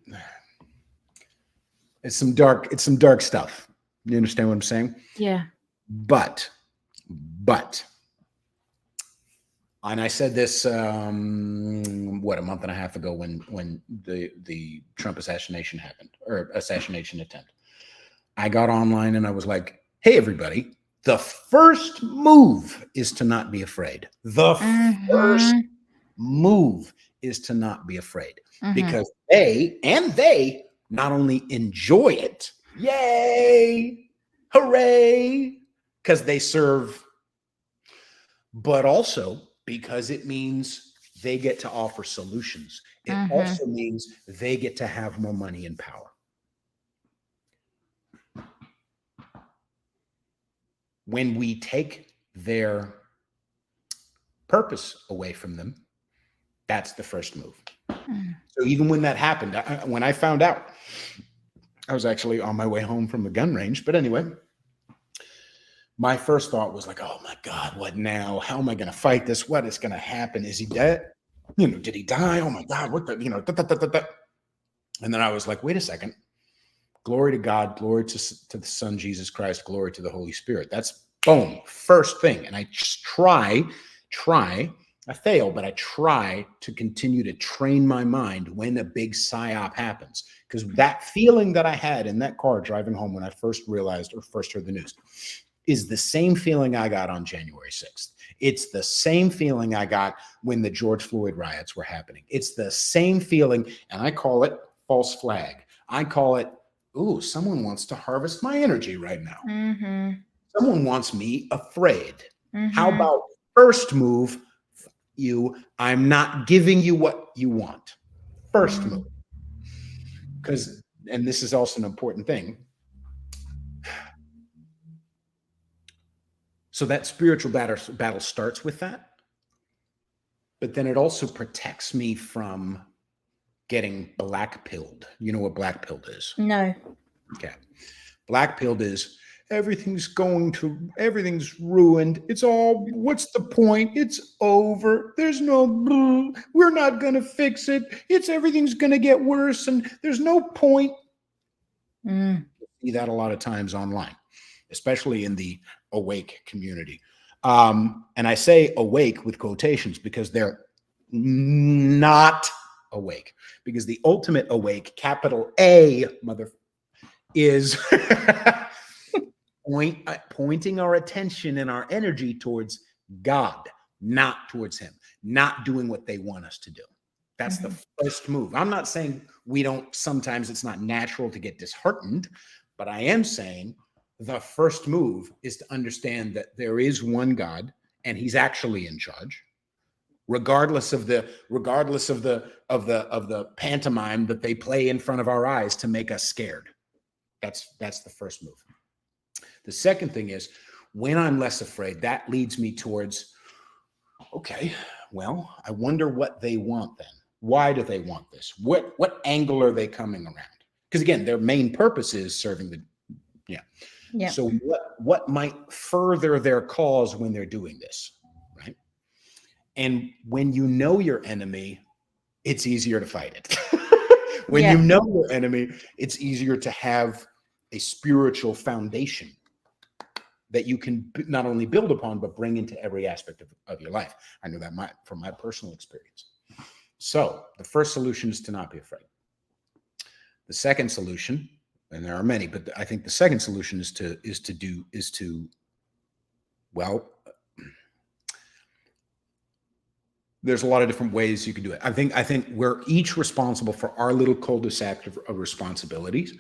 It's some dark stuff. You understand what I'm saying? Yeah. But, and I said this, a month and a half ago when the Trump assassination happened, or assassination attempt. I got online and I was like, hey, everybody, the first move is to not be afraid. The first move is to not be afraid, because they not only enjoy it, yay, hooray, because they serve, but also because it means they get to offer solutions. It also means they get to have more money and power. When we take their purpose away from them, that's the first move. So even when that happened, when I found out, I was actually on my way home from the gun range. But anyway, my first thought was like, oh my God, what now? How am I going to fight this? What is going to happen? Is he dead? Did he die? Oh my God, what the, And then I was like, wait a second. Glory to God, glory to the Son, Jesus Christ, glory to the Holy Spirit. That's boom, first thing. And I just try, I fail, but I try to continue to train my mind when a big psyop happens. Because that feeling that I had in that car driving home when I first realized or first heard the news is the same feeling I got on January 6th. It's the same feeling I got when the George Floyd riots were happening. It's the same feeling, and I call it false flag. I call it, ooh, someone wants to harvest my energy right now. Someone wants me afraid. How about first move? you. I'm not giving you what you want. First move. Because, and this is also an important thing. So that spiritual battle starts with that. But then it also protects me from getting black pilled. You know what black pilled is? No. Okay. Black pilled is everything's ruined. It's all, what's the point? It's over. There's no, we're not going to fix it. Everything's going to get worse and there's no point. You see that a lot of times online, especially in the awake community. And I say awake with quotations because they're not awake, because the ultimate awake, capital A, is pointing our attention and our energy towards God, not towards him, not doing what they want us to do. That's the first move. I'm not saying sometimes it's not natural to get disheartened, but I am saying the first move is to understand that there is one God and he's actually in charge, regardless of the pantomime that they play in front of our eyes to make us scared. That's the first move. The second thing is, when I'm less afraid, that leads me towards, okay, well, I wonder what they want then. Why do they want this? What angle are they coming around? Because again, their main purpose is serving the, yeah. So what might further their cause when they're doing this, right? And when you know your enemy, it's easier to fight it. When you know your enemy, it's easier to have a spiritual foundation that you can not only build upon, but bring into every aspect of your life. I know that from my personal experience. So the first solution is to not be afraid. The second solution, and there are many, but I think the second solution is to there's a lot of different ways you can do it. I think we're each responsible for our little cul-de-sac of responsibilities.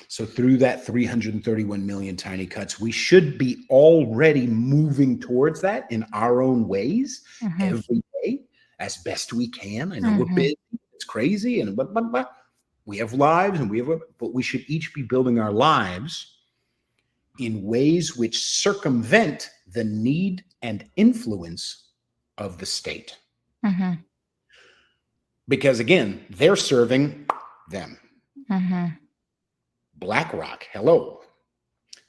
So through that 331 million tiny cuts, we should be already moving towards that in our own ways every day as best we can. I know we're busy, it's crazy, and blah, blah, blah. We have lives, but we should each be building our lives in ways which circumvent the need and influence of the state. Because again, they're serving them. BlackRock, hello.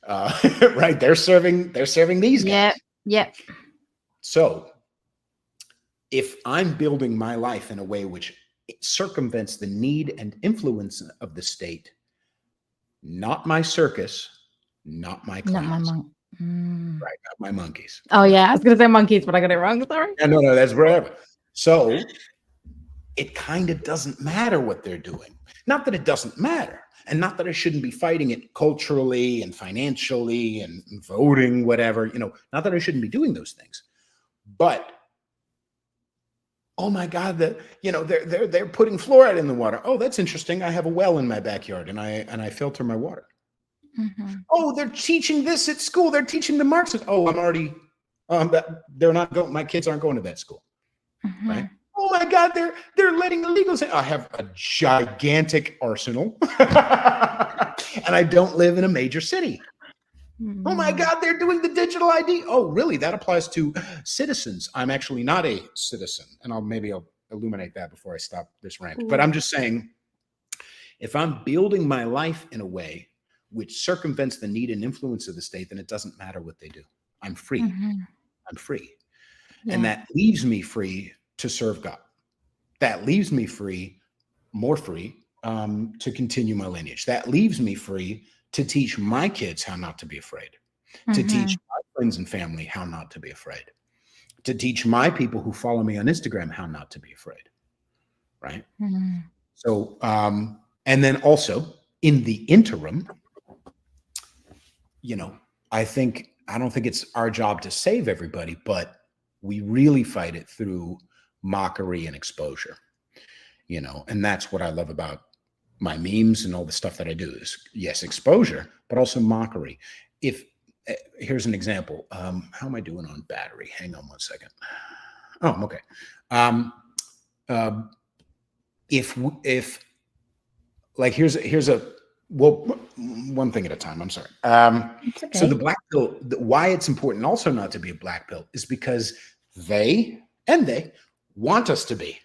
Right? They're serving these guys. Yep. So if I'm building my life in a way which circumvents the need and influence of the state, not my circus, not my clowns. Right, not my monkeys. Oh yeah, I was gonna say monkeys, but I got it wrong. Sorry. Yeah, no, that's whatever. So it kind of doesn't matter what they're doing. Not that it doesn't matter, and not that I shouldn't be fighting it culturally and financially and voting, whatever, not that I shouldn't be doing those things. But oh my God, they're putting fluoride in the water. Oh, that's interesting. I have a well in my backyard and I filter my water. Oh, they're teaching this at school. They're teaching the Marxists. Oh, I'm already, they're not going, my kids aren't going to that school. Right? Oh my God, they're letting illegals in. I have a gigantic arsenal and I don't live in a major city. Oh my God, they're doing the digital ID. Oh, really? That applies to citizens. I'm actually not a citizen. And I'll illuminate that before I stop this rant. But I'm just saying, if I'm building my life in a way which circumvents the need and influence of the state, then it doesn't matter what they do. I'm free. I'm free. Yeah. And that leaves me free to serve God. That leaves me free, more free, to continue my lineage. That leaves me free to teach my kids how not to be afraid, to teach my friends and family how not to be afraid, to teach my people who follow me on Instagram how not to be afraid, right? So, and then also in the interim, I don't think it's our job to save everybody, but we really fight it through mockery and exposure, and that's what I love about my memes and all the stuff that I do is, yes, exposure, but also mockery. Here's an example. How am I doing on battery? Hang on one second. Oh, okay. If like here's a well, one thing at a time. I'm sorry. It's okay. So the black pill, why it's important also not to be a black pill is because they want us to be.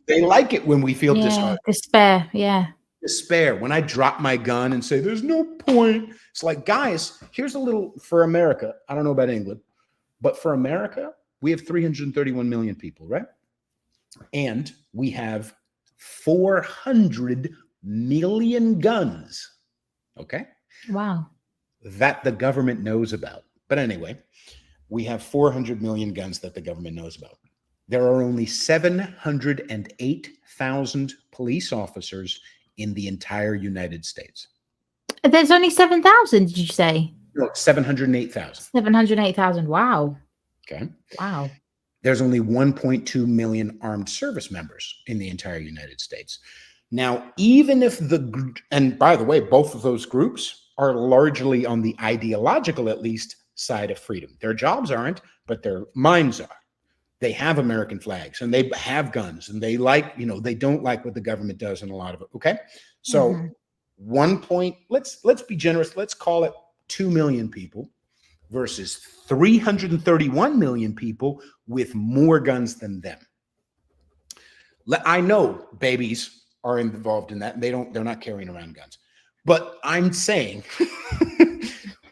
They like it when we feel disheartened. Despair. Yeah. Despair. When I drop my gun and say, there's no point. It's like, guys, here's a little for America. I don't know about England, but for America, we have 331 million people, right? And we have 400 million guns. Okay. Wow. That the government knows about. But anyway, we have 400 million guns that the government knows about. There are only 708,000 police officers in the entire United States. There's only 7,000, did you say? No, 708,000. 708,000. Wow. Okay. Wow. There's only 1.2 million armed service members in the entire United States. Now, even if and by the way, both of those groups are largely on the ideological, at least, side of freedom. Their jobs aren't, but their minds are. They have American flags and they have guns and they like, they don't like what the government does in a lot of it. Okay. So let's be generous. Let's call it 2 million people versus 331 million people with more guns than them. I know babies are involved in that. They're not carrying around guns, but I'm saying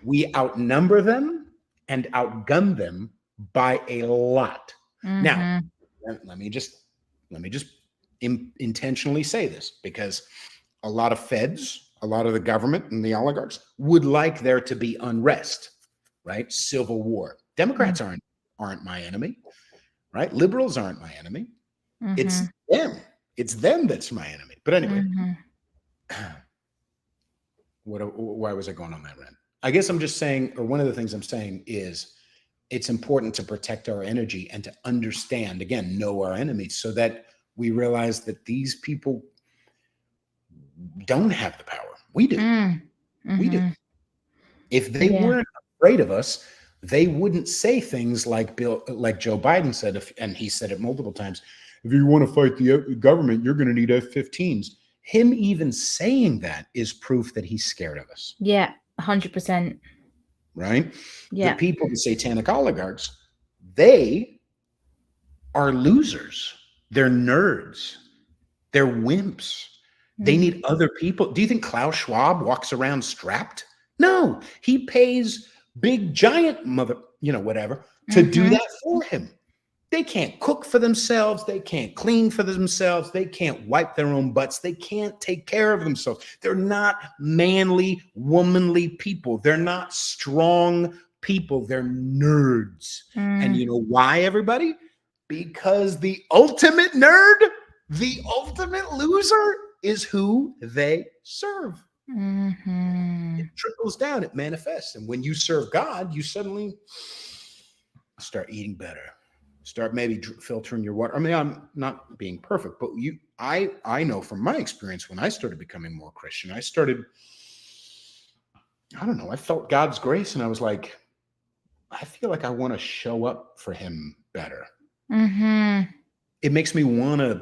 we outnumber them and outgun them by a lot. Now, let me just intentionally say this, because a lot of feds, a lot of the government and the oligarchs would like there to be unrest, right? Civil war. Democrats aren't my enemy, right? Liberals aren't my enemy. It's them. It's them that's my enemy. But anyway, why was I going on that rant? I guess I'm just saying, or one of the things I'm saying is, it's important to protect our energy and to understand, again, know our enemies, so that we realize that these people don't have the power. We do. We do. If they weren't afraid of us, they wouldn't say things like Joe Biden said, and he said it multiple times, if you want to fight the government, you're going to need F-15s. Him even saying that is proof that he's scared of us. Yeah, 100%. Right? Yeah. The people, the satanic oligarchs, they are losers. They're nerds. They're wimps. They need other people. Do you think Klaus Schwab walks around strapped? No, he pays big giant whatever to do that for him. They can't cook for themselves. They can't clean for themselves. They can't wipe their own butts. They can't take care of themselves. They're not manly, womanly people. They're not strong people. They're nerds. And you know why, everybody? Because the ultimate nerd, the ultimate loser is who they serve. It trickles down. It manifests. And when you serve God, you suddenly start eating better. Start maybe filtering your water. I mean, I'm not being perfect, but I know from my experience, when I started becoming more Christian, I felt God's grace, and I was like, I feel like I want to show up for him better. It makes me want to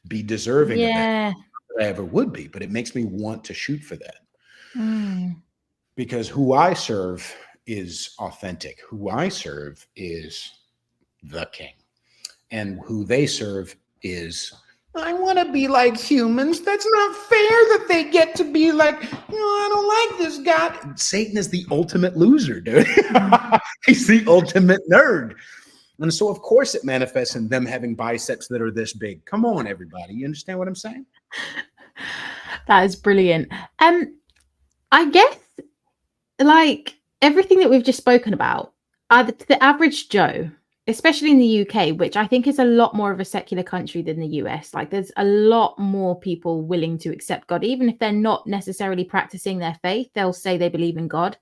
be deserving of that. I ever would be, but it makes me want to shoot for that. Because who I serve is authentic. Who I serve is the king. And who they serve is, I want to be like humans. That's not fair that they get to be like, I don't like this guy. Satan is the ultimate loser, dude. He's the ultimate nerd. And so, of course, it manifests in them having biceps that are this big. Come on, everybody. You understand what I'm saying? That is brilliant. I guess, like, everything that we've just spoken about, the average Joe, especially in the UK, which I think is a lot more of a secular country than the US. Like, there's a lot more people willing to accept God, even if they're not necessarily practicing their faith. They'll say they believe in God.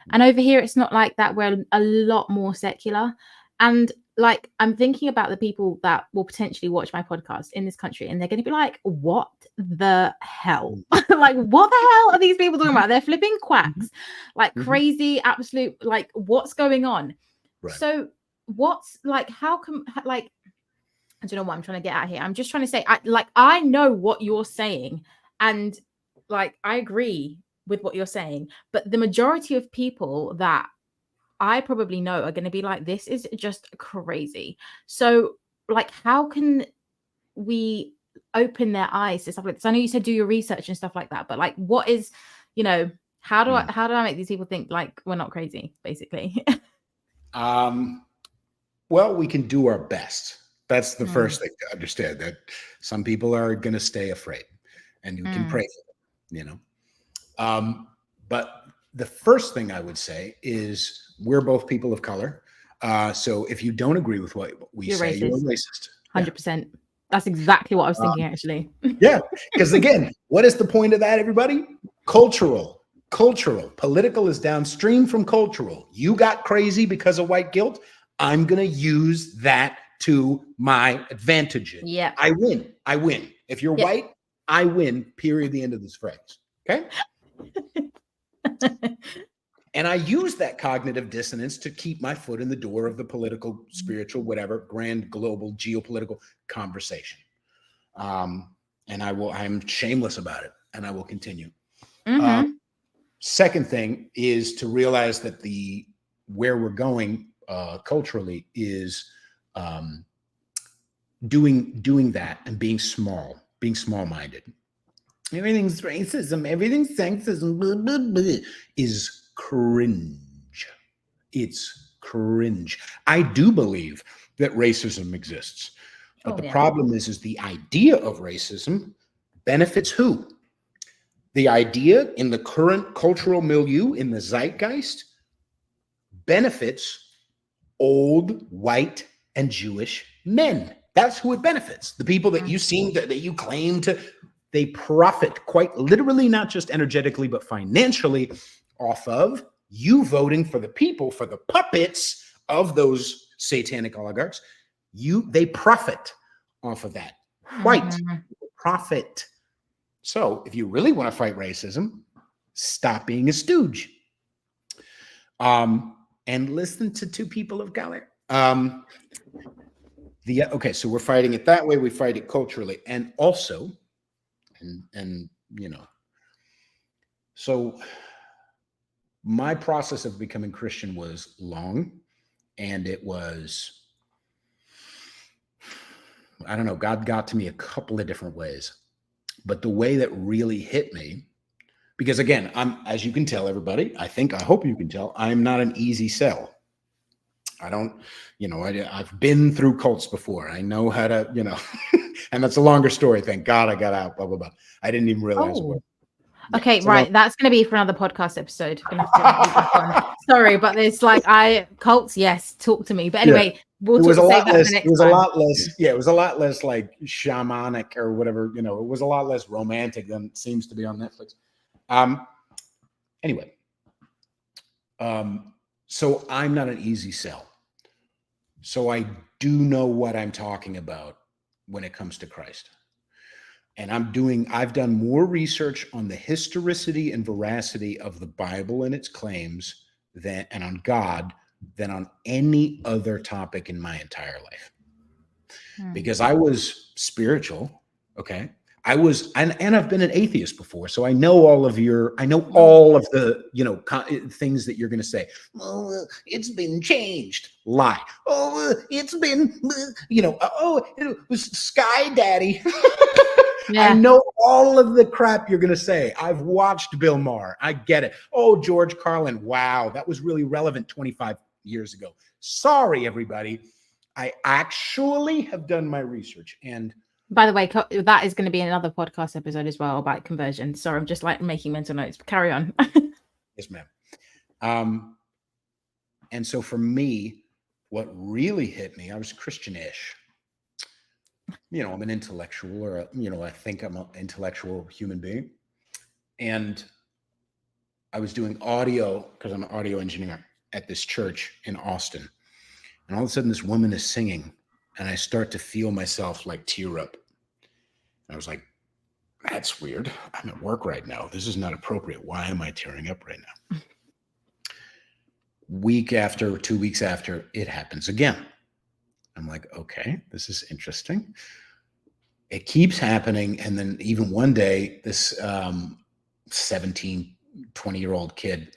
And over here, it's not like that. We're a lot more secular. And like, I'm thinking about the people that will potentially watch my podcast in this country, and they're going to be like, what the hell? Like, what the hell are these people talking about? They're flipping quacks, like crazy, absolute, like, what's going on? Right. So what's like, how come, like, I don't know what I'm trying to get at here. I'm just trying to say, I know what you're saying, and like I agree with what you're saying, but the majority of people that I probably know are going to be like, this is just crazy. So, like, how can we open their eyes to stuff like this? I know you said do your research and stuff like that, but like, what is, how do I make these people think like we're not crazy, basically? Well, we can do our best. That's the first thing to understand, that some people are going to stay afraid, and you can pray for them, but the first thing I would say is we're both people of color. So if you don't agree with what we say, you're racist. 100%. That's exactly what I was thinking, actually. Yeah. Because again, what is the point of that, everybody? Cultural. Political is downstream from cultural. You got crazy because of white guilt. I'm going to use that to my advantage. Yeah. I win. If you're white, I win, period, the end of this phrase. Okay? And I use that cognitive dissonance to keep my foot in the door of the political, spiritual, whatever, grand, global, geopolitical conversation. And I'm shameless about it, and I will continue. Second thing is to realize that where we're going culturally is doing that and being small-minded. Everything's racism, everything's sexism, blah, blah, blah, is cringe. It's cringe. I do believe that racism exists, but the problem is the idea of racism benefits who? The idea in the current cultural milieu, in the zeitgeist, benefits old, white, and Jewish men. That's who it benefits. The people that you seem that you claim to, they profit quite literally, not just energetically, but financially off of you voting for the people, for the puppets of those satanic oligarchs. They profit off of that. White profit. So if you really want to fight racism, stop being a stooge. And listen to two people of color. Okay, so we're fighting it that way. We fight it culturally, and also, so my process of becoming Christian was long, and it was, I don't know, God got to me a couple of different ways, but the way that really hit me, because again, as you can tell, everybody, I hope you can tell, I'm not an easy sell. I don't, I've been through cults before. I know how to, and that's a longer story. Thank God I got out, blah, blah, blah. I didn't even realize what. Okay, right. That's going to be for another podcast episode. We're going to have to be back on. Sorry, but it's like cults, yes, talk to me. But anyway, we'll save that for the next time. It was a lot less, it was a lot less like shamanic or whatever, it was a lot less romantic than it seems to be on Netflix. Anyway, so I'm not an easy sell. So I do know what I'm talking about when it comes to Christ. And I've done more research on the historicity and veracity of the Bible and its claims and on God than on any other topic in my entire life. Because I was spiritual, okay? And I've been an atheist before, so I know all of the, things that you're going to say. Oh, it's been changed. Lie. Oh, it's been, it was Sky Daddy. Yeah. I know all of the crap you're going to say. I've watched Bill Maher. I get it. Oh, George Carlin. Wow, that was really relevant 25 years ago. Sorry, everybody. I actually have done my research. And by the way, that is going to be another podcast episode as well about conversion. Sorry, I'm just like making mental notes. Carry on. Yes, ma'am. And so for me, what really hit me, I was Christian-ish. I'm an intellectual, or I think I'm an intellectual human being. And I was doing audio because I'm an audio engineer at this church in Austin. And all of a sudden this woman is singing, and I start to feel myself like tear up. And I was like, that's weird. I'm at work right now. This is not appropriate. Why am I tearing up right now? week after, 2 weeks after, it happens again. I'm like, okay, this is interesting. It keeps happening. And then even one day, this 17, 20-year-old kid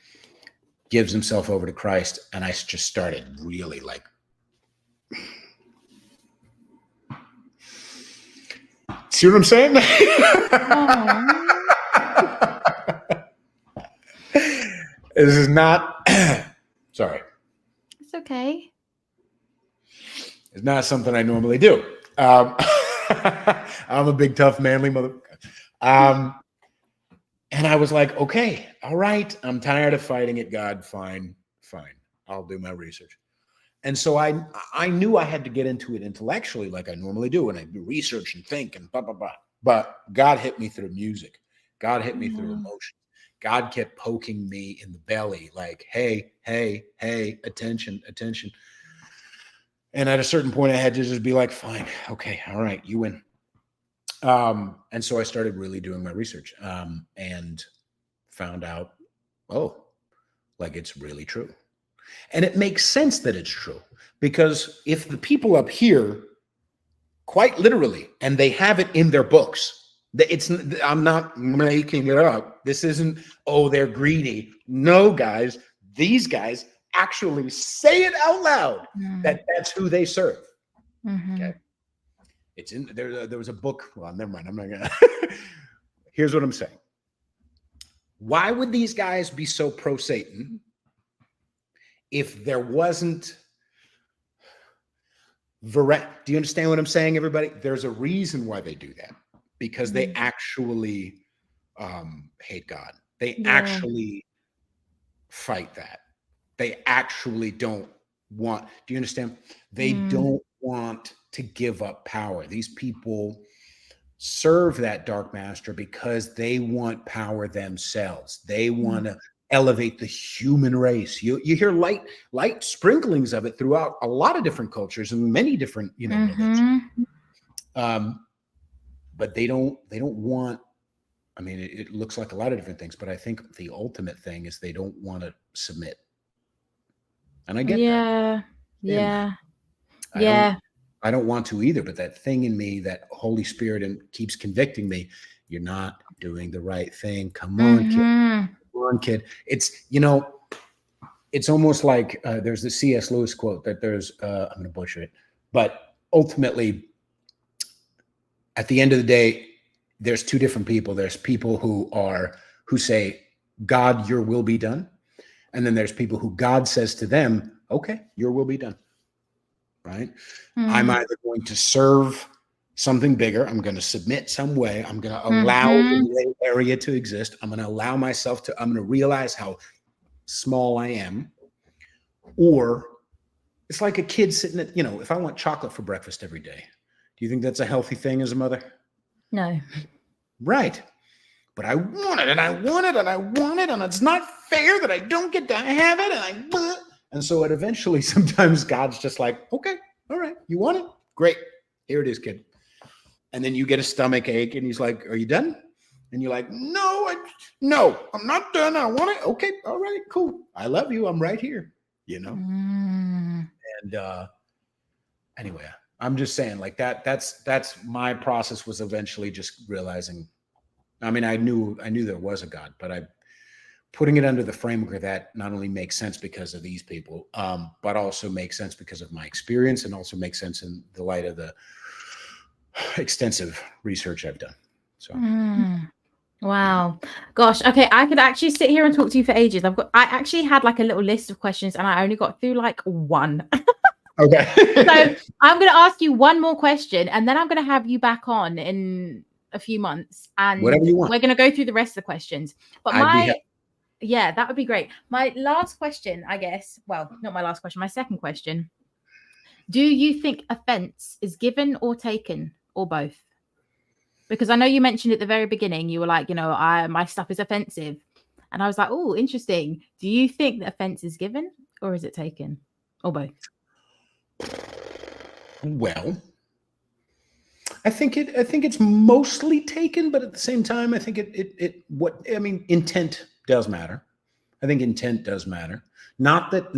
gives himself over to Christ. And I just started really like, see what I'm saying? This is not, sorry. It's okay. It's not something I normally do. I'm a big, tough, manly motherfucker. And I was like, okay, all right. I'm tired of fighting it, God. Fine. I'll do my research. And so I knew I had to get into it intellectually like I normally do. And I do research and think and blah, blah, blah. But God hit me through music. God hit me through emotion. God kept poking me in the belly like, hey, attention. And at a certain point, I had to just be like, fine, okay, all right, you win. And so I started really doing my research and found out, like it's really true. And it makes sense that it's true, because if the people up here, quite literally, and they have it in their books, I'm not making it up. This isn't, they're greedy. No, guys, these guys actually say it out loud that that's who they serve. Okay. It's in there. There was a book. Well, never mind. I'm not gonna. Here's what I'm saying. Why would these guys be so pro Satan if there wasn't do you understand what I'm saying, everybody? There's a reason why they do that, because they actually hate God. They actually fight that. They actually don't want, do you understand? They don't want to give up power. These people serve that dark master because they want power themselves. They want to elevate the human race. You hear light sprinklings of it throughout a lot of different cultures and many different, religions. But they don't want, I mean, it looks like a lot of different things, but I think the ultimate thing is they don't want to submit. And I get that. Yeah. I don't want to either, but that thing in me, that Holy Spirit, keeps convicting me. You're not doing the right thing. Come on, kid. Come on, kid. It's, it's almost like there's the C.S. Lewis quote that there's, I'm going to butcher it, but ultimately, at the end of the day, there's two different people. There's people who say, God, your will be done. And then there's people who God says to them, okay, your will be done. Right? I'm either going to serve something bigger. I'm going to submit some way. I'm going to allow the gray area to exist. I'm going to allow myself to, I'm going to realize how small I am. Or it's like a kid sitting at, if I want chocolate for breakfast every day, do you think that's a healthy thing as a mother? No. Right. But I want it and I want it and I want it. And it's not fair that I don't get to have it. And so it eventually, sometimes God's just like, okay, all right, you want it? Great. Here it is, kid. And then you get a stomach ache and he's like, are you done? And you're like, no, I'm not done. I want it. Okay. All right, cool. I love you. I'm right here, And anyway, I'm just saying like that's my process, was eventually just realizing, I mean, I knew there was a God, but putting it under the framework of that not only makes sense because of these people, but also makes sense because of my experience, and also makes sense in the light of the extensive research I've done. So, wow, gosh, okay, I could actually sit here and talk to you for ages. I actually had like a little list of questions, and I only got through like one. Okay. So I'm going to ask you one more question, and then I'm going to have you back on in a few months, and whatever you want. We're going to go through the rest of the questions. But yeah, that would be great. My last question, I guess, well, not my last question, my second question. Do you think offense is given or taken, or both? Because I know you mentioned at the very beginning, you were like, my stuff is offensive. And I was like, oh, interesting. Do you think that offense is given, or is it taken, or both? Well, I think it's mostly taken, but at the same time, I think intent does matter. I think intent does matter. Not that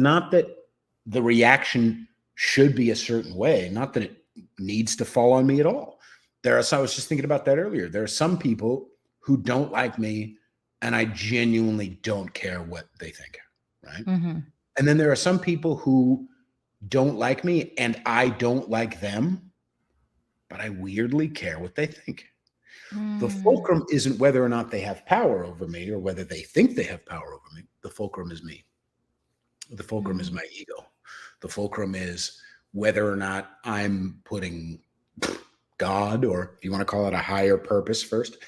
the reaction should be a certain way, not that it needs to fall on me at all. I was just thinking about that earlier. There are some people who don't like me, and I genuinely don't care what they think, right? Mm-hmm. And then there are some people who don't like me, and I don't like them, but I weirdly care what they think. The fulcrum isn't whether or not they have power over me or whether they think they have power over me. The fulcrum is me. The fulcrum is my ego. The fulcrum is whether or not I'm putting God, or if you want to call it a higher purpose first,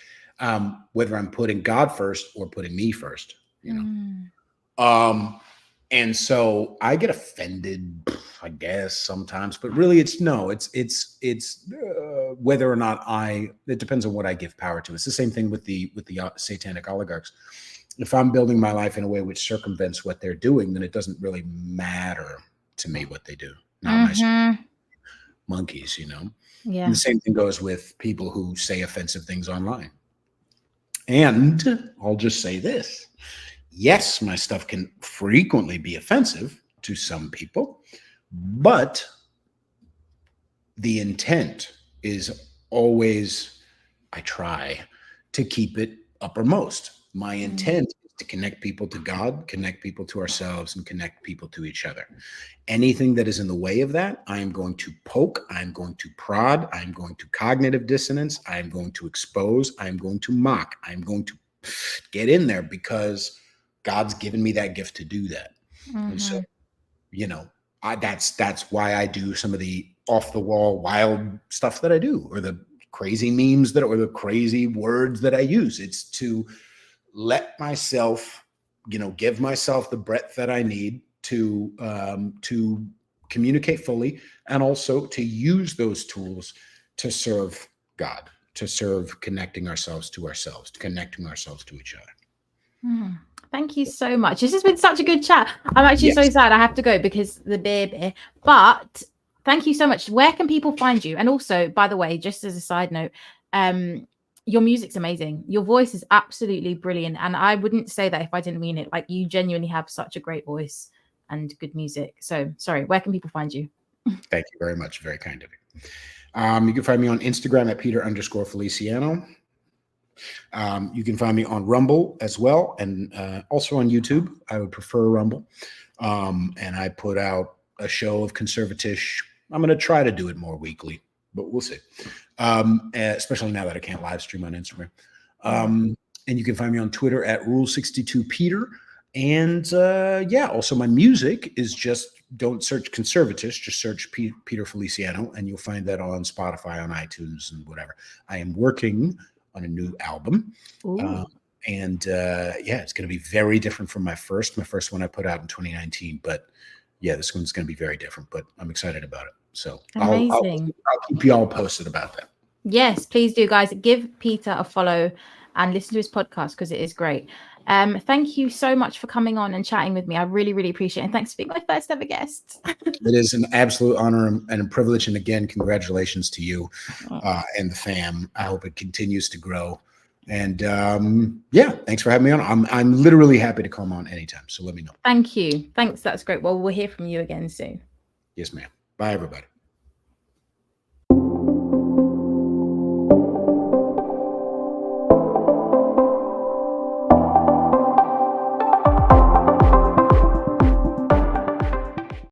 whether I'm putting God first or putting me first, you know? And so I get offended, I guess, sometimes, but really it's whether or not it depends on what I give power to. It's the same thing with the satanic oligarchs. If I'm building my life in a way which circumvents what they're doing, then it doesn't really matter to me what they do. Not my monkeys, you know? Yeah. And the same thing goes with people who say offensive things online. And I'll just say this. Yes, my stuff can frequently be offensive to some people, but the intent is always, I try to keep it uppermost. My intent is to connect people to God, connect people to ourselves, and connect people to each other. Anything that is in the way of that, I am going to poke, I'm going to prod, I'm going to cognitive dissonance, I'm going to expose, I'm going to mock, I'm going to get in there because God's given me that gift to do that. And so, you know, that's why I do some of the off the wall wild stuff that I do, or the crazy memes or the crazy words that I use. It's to let myself, you know, give myself the breadth that I need to communicate fully, and also to use those tools to serve God, to serve connecting ourselves, connecting ourselves to each other. Thank you so much. This has been such a good chat. I'm actually so sad I have to go because the beer. But thank you so much. Where can people find you? And also, by the way, just as a side note, your music's amazing. Your voice is absolutely brilliant. And I wouldn't say that if I didn't mean it. Like, you genuinely have such a great voice and good music. So sorry, where can people find you? Thank you very much. Very kind of you. You can find me on Instagram at Peter_Feliciano. You can find me on Rumble as well, and also on YouTube. I would prefer Rumble. And I put out a show of Conservatish. I'm going to try to do it more weekly, but we'll see. Especially now that I can't live stream on Instagram. And you can find me on Twitter at Rule62Peter. And also my music is just, don't search Conservatish, just search Peter Feliciano, and you'll find that on Spotify, on iTunes, and whatever. I am working on a new album. It's going to be very different from my first one I put out in 2019, but this one's going to be very different, but I'm excited about it. So I'll keep you all posted about that. Yes, please do, guys. Give Peter a follow and listen to his podcast because it is great. Thank you so much for coming on and chatting with me. I really, really appreciate it. And thanks for being my first ever guest. It is an absolute honor and a privilege. And again, congratulations to you and the fam. I hope it continues to grow. And thanks for having me on. I'm literally happy to come on anytime. So let me know. Thank you. Thanks. That's great. Well, we'll hear from you again soon. Yes, ma'am. Bye, everybody.